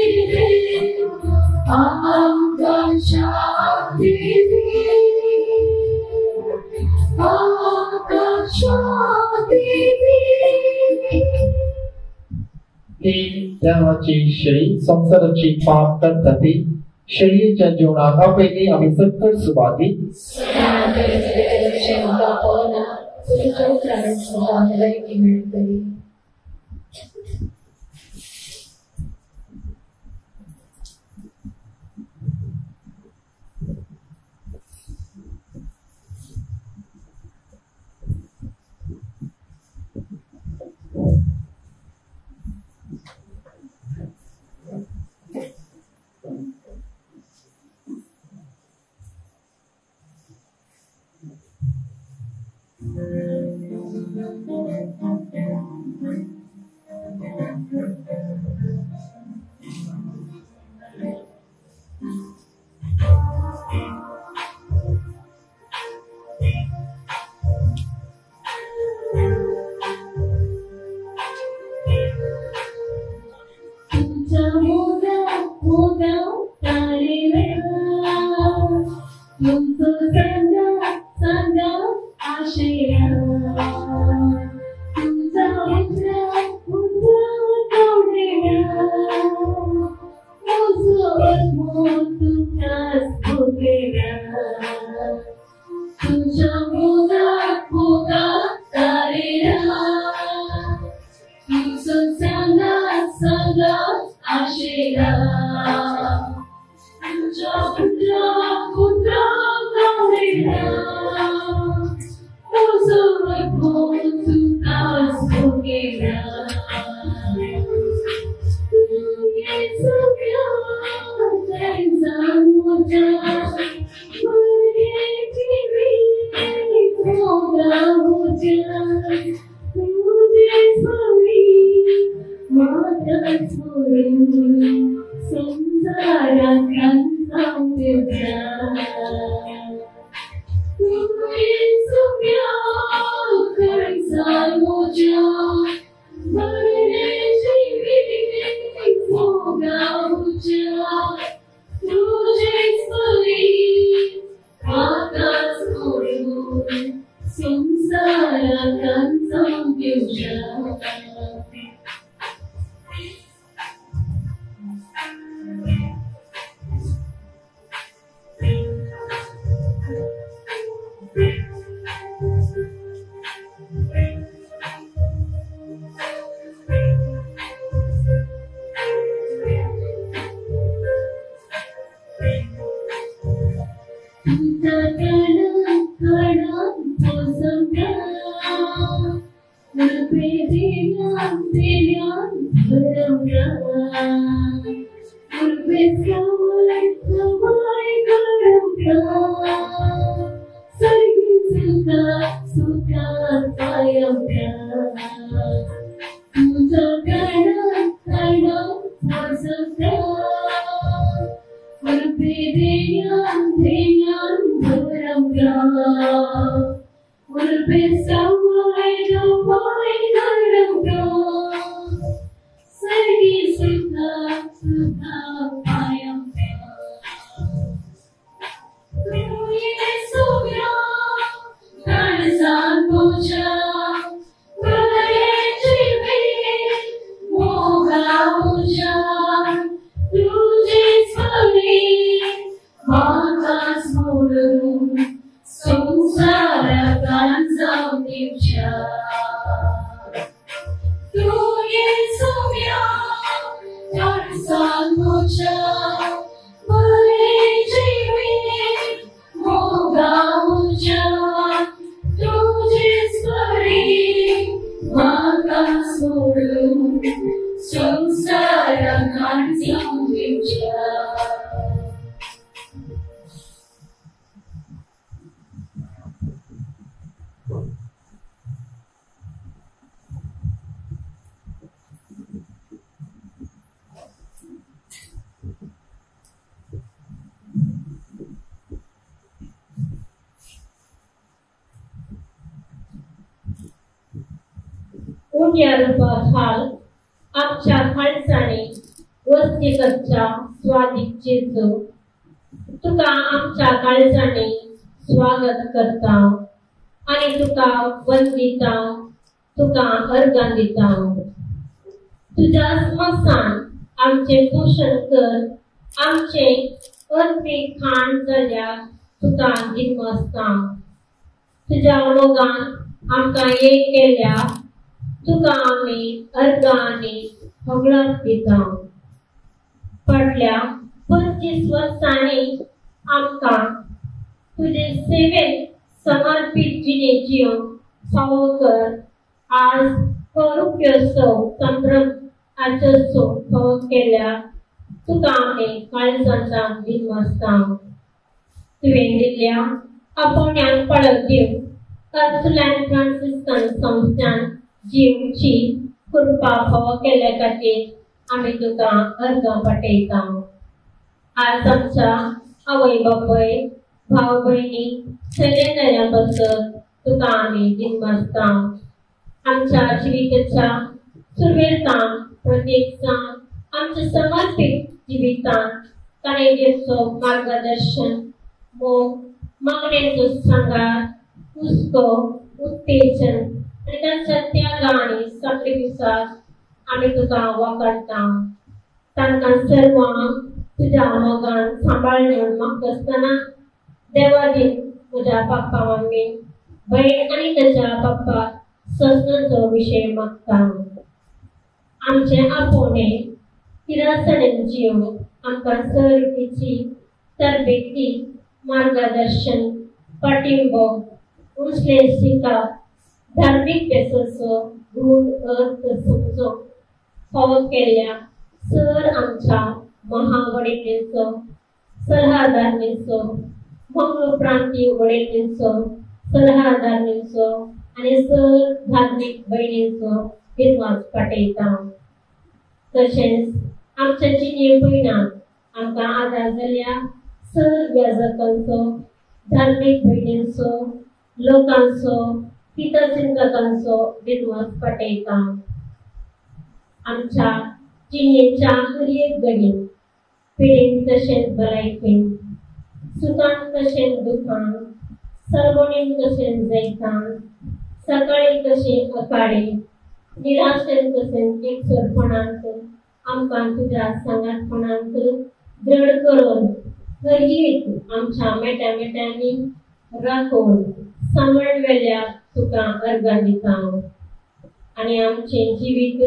आमका शांती ही देवाची शेळी संसाराची पाप करताती शेळीच्या जीवनापैकी आम्ही सकट सुभागी संविचार उन्या रूपाखाल आमच्या खालसाने वस्तीकरच्या स्वादिकचेचो तुका आमच्या काळजाने स्वागत करता आणि तुका वंदिता तुका अर्गां दिता तुझ्या स्मशान आमचे पोषण कर आमचे अर्पी खाण जाल्यार तुका दिनमस्ता तुझ्या मोगान आमकां एक केल्या तुका आमी अर्गांनी होगळाक दिता फाटल्या 25 वर्सांनी आमकां तुजे सेवेत समर्पित जिणेच्यो फावो कर आज रुपयोत्सव संभ्रमाचो फावो केल्या तुका आमी काळजांतल्यान दिनमस्ता तुवें दिल्ल्या आपोवण्यांक पळय दिव अर्सुलान फ्रांसिस्कन संस्थान जीवची कृपा फावो केल्या खातीर आमी तुका अर्गां पाठयता आज आमच्या आवय बापूय भाव भयणी सगळ्या बसत तुका आमी दिनमस्ता आमच्या जिविताच्या सुरवेतान प्रत्येकसान आमच्या समर्पित जिवितान ताणें मार्गदर्शन मोग मागण्यांचो सांगार हुस्को उत्तेजन आणि त्यांच्या त्यागाने सॅक्रिफिसास आम्ही तुका वापरता तांकां सर्वांक तुझ्या मोगान सांबाळून मागतना देवादीन तुझ्या बाप्पा मम्मी बहीण आणि त्याच्या बाप्पा ससनाचो विषय मागता आमचे आपोवणे तिरासणेन जीव आमकां सहरितीची तरबेती मार्गदर्शन पाठिंबो उंचले शिकप धार्मिक पेसोचो गुण अर्थ समजो फावो केल्या सर आमच्या महावडिलेचो सल्लागारांचो मंगळ प्रांतीय वडिलेचो सल्लागारांचो आणि सर धार्मिक भयणीचो दिनवास पाठयता तशेंच आमच्या जिणे भयणांक आमकां आदार जाल्ल्या सर याजकांचो धार्मिक भयणींचो लोकांचो हितचिंतकांचो दिनवास पाठयता आमच्या जिणेच्या हर एक घडीन पिडेन तशेंच भलायकेन सुखान तशेंच दुखान सरवणेन तशेंच जैतान सकाळी तशें अकाळी निराशेन तशेंच एकसरपणांत आमकां तुज्या सांगातपणांत दृढ करून हर एक आमच्या मेटामेटांनी राखून सांबाळवेल्या तुका अर्गां दिता आणि आमचे जिवीत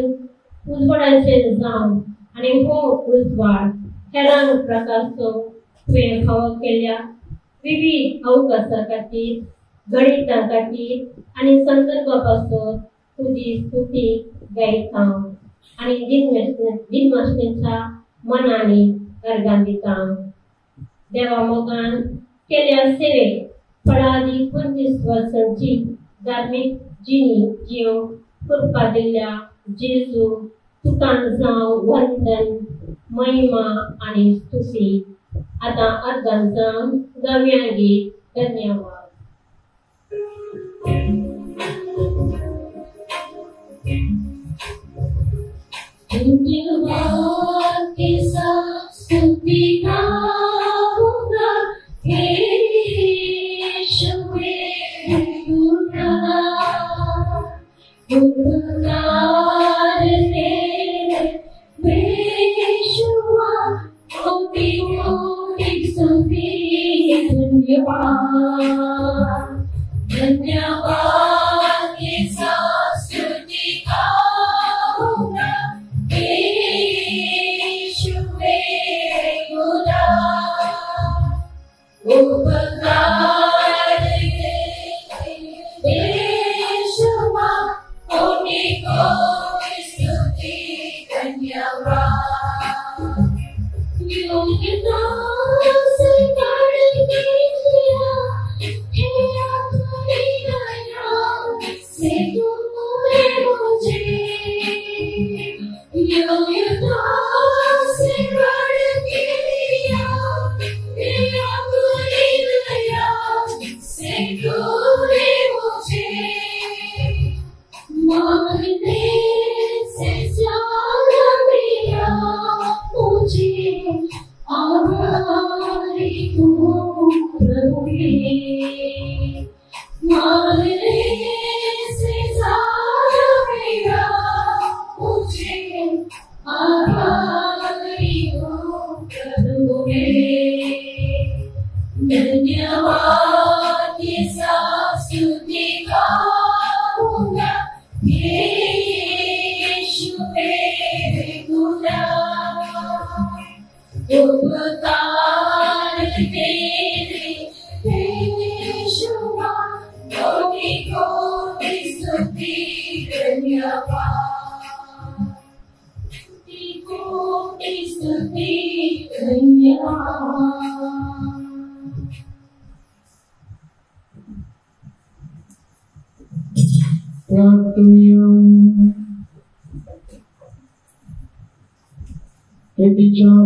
उजवाडाचेर जावन आणि हो उजवाड हेरांक प्रकारचो तुवें फावो केल्या विविध अवकाशा खातीर गणिता खातीर आणि संकल्पा पासत तुजी स्तुती गायता आणि दिनमस्तेच्या मनाने अर्गां दिता देवा मोगान केल्या सेवेक फळादी 25 वर्सांची धार्मिक जिणी जीव कृपा दिल्ल्या जेजू तुका जावं वंदन महिमा आणि स्तुती आता अर्गां जावन गावया गीत धन्यवाद धन्यवाद के साथ स्तुति गाऊंगा उपकार तेरे बेशुआ कोटि कोटि स्तुति धन्यवाद धन्यवाद के साथ स्तुति गाऊंगा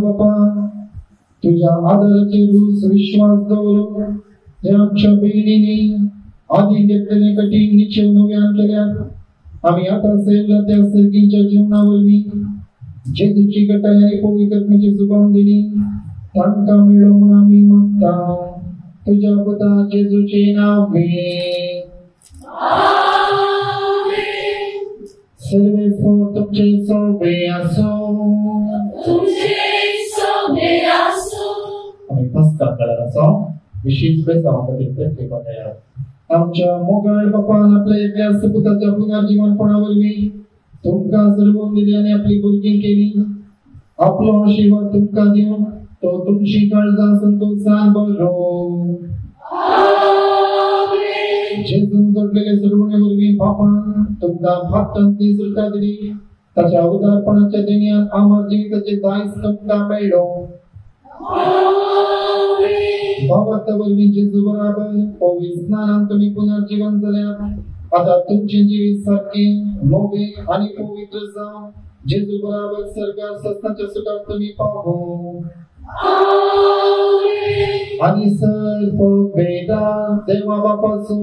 बापा तुझ्या आदराचे रूस विश्वास दवरो जे आमच्या बहिणींनी आधी घेतलेले कठीण निश्चय नव्यान केल्यात आम्ही आता सेवला त्या सर्गीच्या जीवनावरवी जेजूची गटाय आणि पवित्रतेची सुभाव दिली तांका मिळवून आम्ही मागता तुझ्या पुता जेजूचे नावे सर्वे तुमचे सोबे असो आम्ही पस्कार करत असो विशेष बेसावंत आमच्या मोगल बापान आपल्या एकल्या सुपुताच्या पुनर्जीवनपणावरवी तुमका सर्वून दिली आणि आपली भुरगी केली आपलो आशीर्वाद तुमका देऊन तो तुमची काळजा संतोषान बरो जेजून जोडलेले सर्वणेवरवी बापान तुमका भक्तांची सुटका दिली त्याच्या उदारपणाच्या देण्यात आम्हा जीविताचे दायस तुमका मेळो भावार्थवरवी जेजू बराबर पवित्र स्नानान तुम्ही पुनर्जीवन झाल्यात आता तुमचे जीवित सारखे नवे आणि पवित्र जाव जेजू बराबर स्वर्गात सस्ताच्या सुखात तुम्ही पाहो आणि सर्व वेदा देवा बापाचो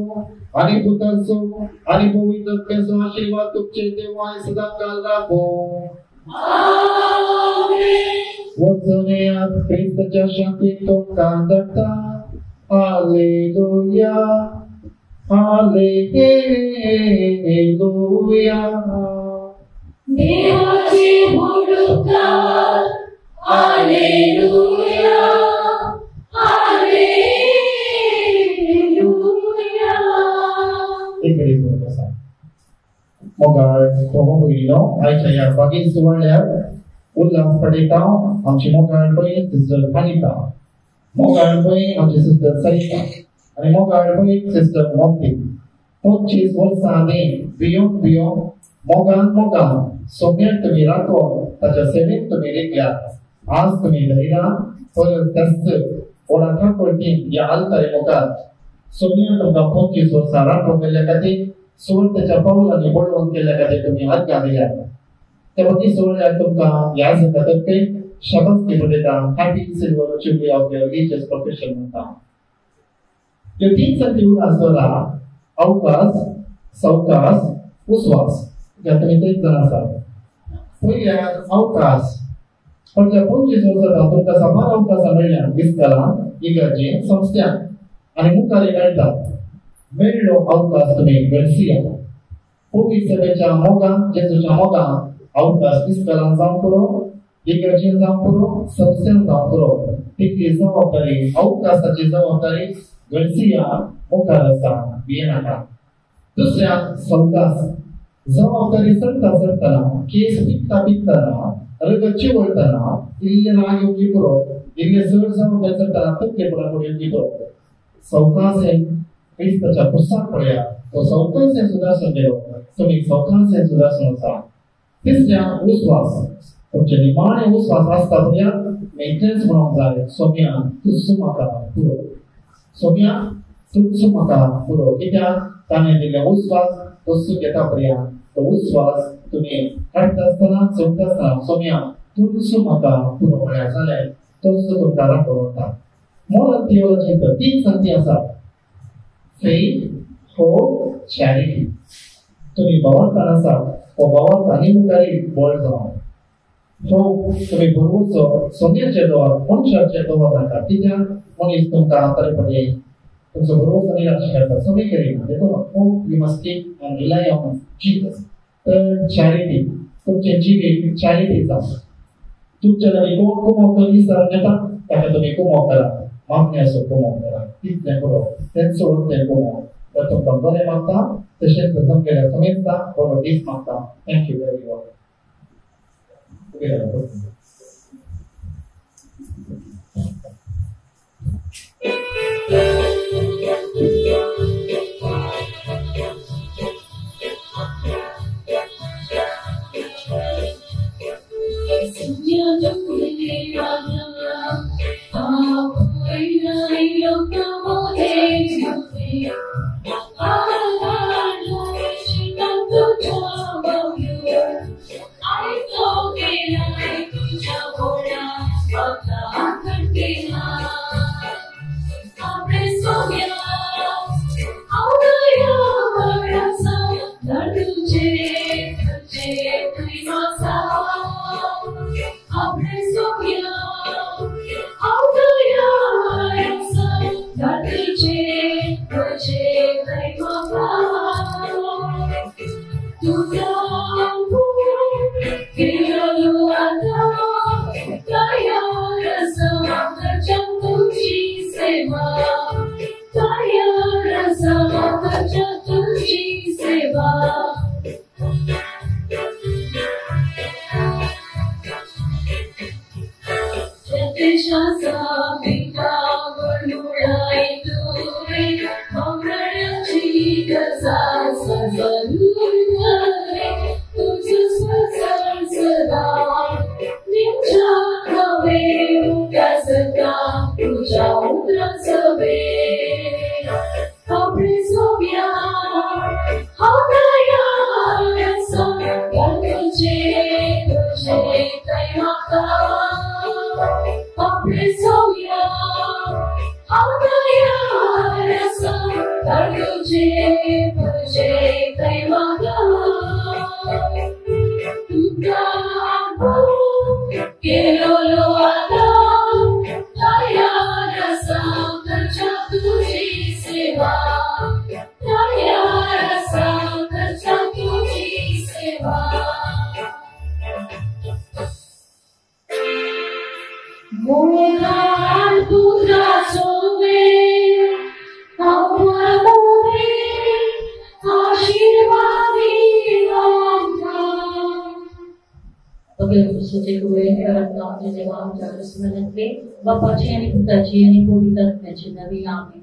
आणि पुत्राचो आणि पवित्रतेचो आशीर्वाद तुमचे देवाय सदा काल राखो वचने ख्रिस्ताच्या शांतीत तुमका दत्ता हालेलुया हालेलुया देवाचे हुडुकार हालेलुया हालेलुया इकडे बसा मोगाळ प्रभू बोलिनो आयच्या या बागी सुवळ्यात उल्हास पडेकाव आमची मोगाळ बहीण सिस्टर हानिका मोगाळ बहीण आमची सिस्टर सरिता आणि मोगाळ बहीण सिस्टर मोती 25 वर्सांनी बियोन मोगान सोम्यात तुम्ही राखो त्याच्या सेवेत तुम्ही लेखल्यात आज तुम्ही धैर्या परत त्याच ओळखा पडतील या आलतारे मोगात सोम्या तुमका 25 वर्सां राखो केल्या खातीर सुवर्तेच्या पावलांनी बोलवून केल्या खातीर तुम्ही आज्ञा दिल्यात त्या बाकी सोहळ्यात तुमका या संदर्भातर्फे शाबासकी पडयता happy silver jubilee of your religious profession म्हणता ह्यो 3 संख्या उदासला अवकाश सवकाश उस्वास या तुम्ही तेच जण आसात पहिल्या अवकाश फाटल्या 25 वर्सां तुमका समान अवकाश मेळ्ळ्या इस्कला इगर्जे संस्थान आणि मुखारी मेळटात मेळ्ळो अवकाश तुम्ही गर्सिया पवित्र सभेच्या मोगान जेजूच्या मोगान अवकाश इस्कलान जावं पुरो इगर्जेन जावं पुरो संस्थान जावं पुरो तितली जबाबदारी अवकाशाची जबाबदारी गर्सिया मुखार आसा बियनाका दुसऱ्या सवकाश जबाबदारी सरतना केस पिकतना रगत चिवळतना इल्ले राग येवची पुरो इल्ले जड जबाबदारी सरतना तकलेपणाकडे येवची पुरो सवकाशेन क्रिस्ताच्या पुस्तकात पळया तो सवकाशेन सुदासन केलो तुम्ही सवकाशेन सुदासन आसा तिसऱ्या विश्वास तुमचे निमाणे विश्वास आसता पळया मेंटेनन्स म्हणून जाय सोम्या तुझ म्हाका पुरो सोम्या तुझ म्हाका पुरो कित्याक ताणें दिल्ले उस्वास तसो घेता पर्यंत तो उस्वास तुम्ही काडटा आसतना चोखता आसतना सोम्या तुझ म्हाका पुरो म्हळ्यार जालें तसो तुमकां राखता मोरल थियोलॉजी तर 3 संती आसा फेथ होप चॅरिटी तुम्ही भावार्थान आसा हो भावार्थ आनी मुखारी बळ जावं होप तुम्ही भरवूचो सोम्याचेर दवर मनशाचेर दवर नाका कित्याक मनीस तुमकां तरेपडी तुमचो भरवूचो निराश करता सोमी करिना देखून hope you must keep end rely on Jesus तर चॅरिटी तुमचे जिवीत चॅरिटी जावं तुमच्या नवी कोण कुमोव विसरून घेता ताका तुम्ही कुमोव करा मागण्याचो कुमोव करा तितलें पुरो तें सोडून तें कुमोव तर तुमकां बरें मागता तशेंच जमलेल्या समेस्ता बरो दीस मागता थँक्यू वेरी मच बापाची आणि पुताची आणि पवित्र आत्म्याची नवी आमेन.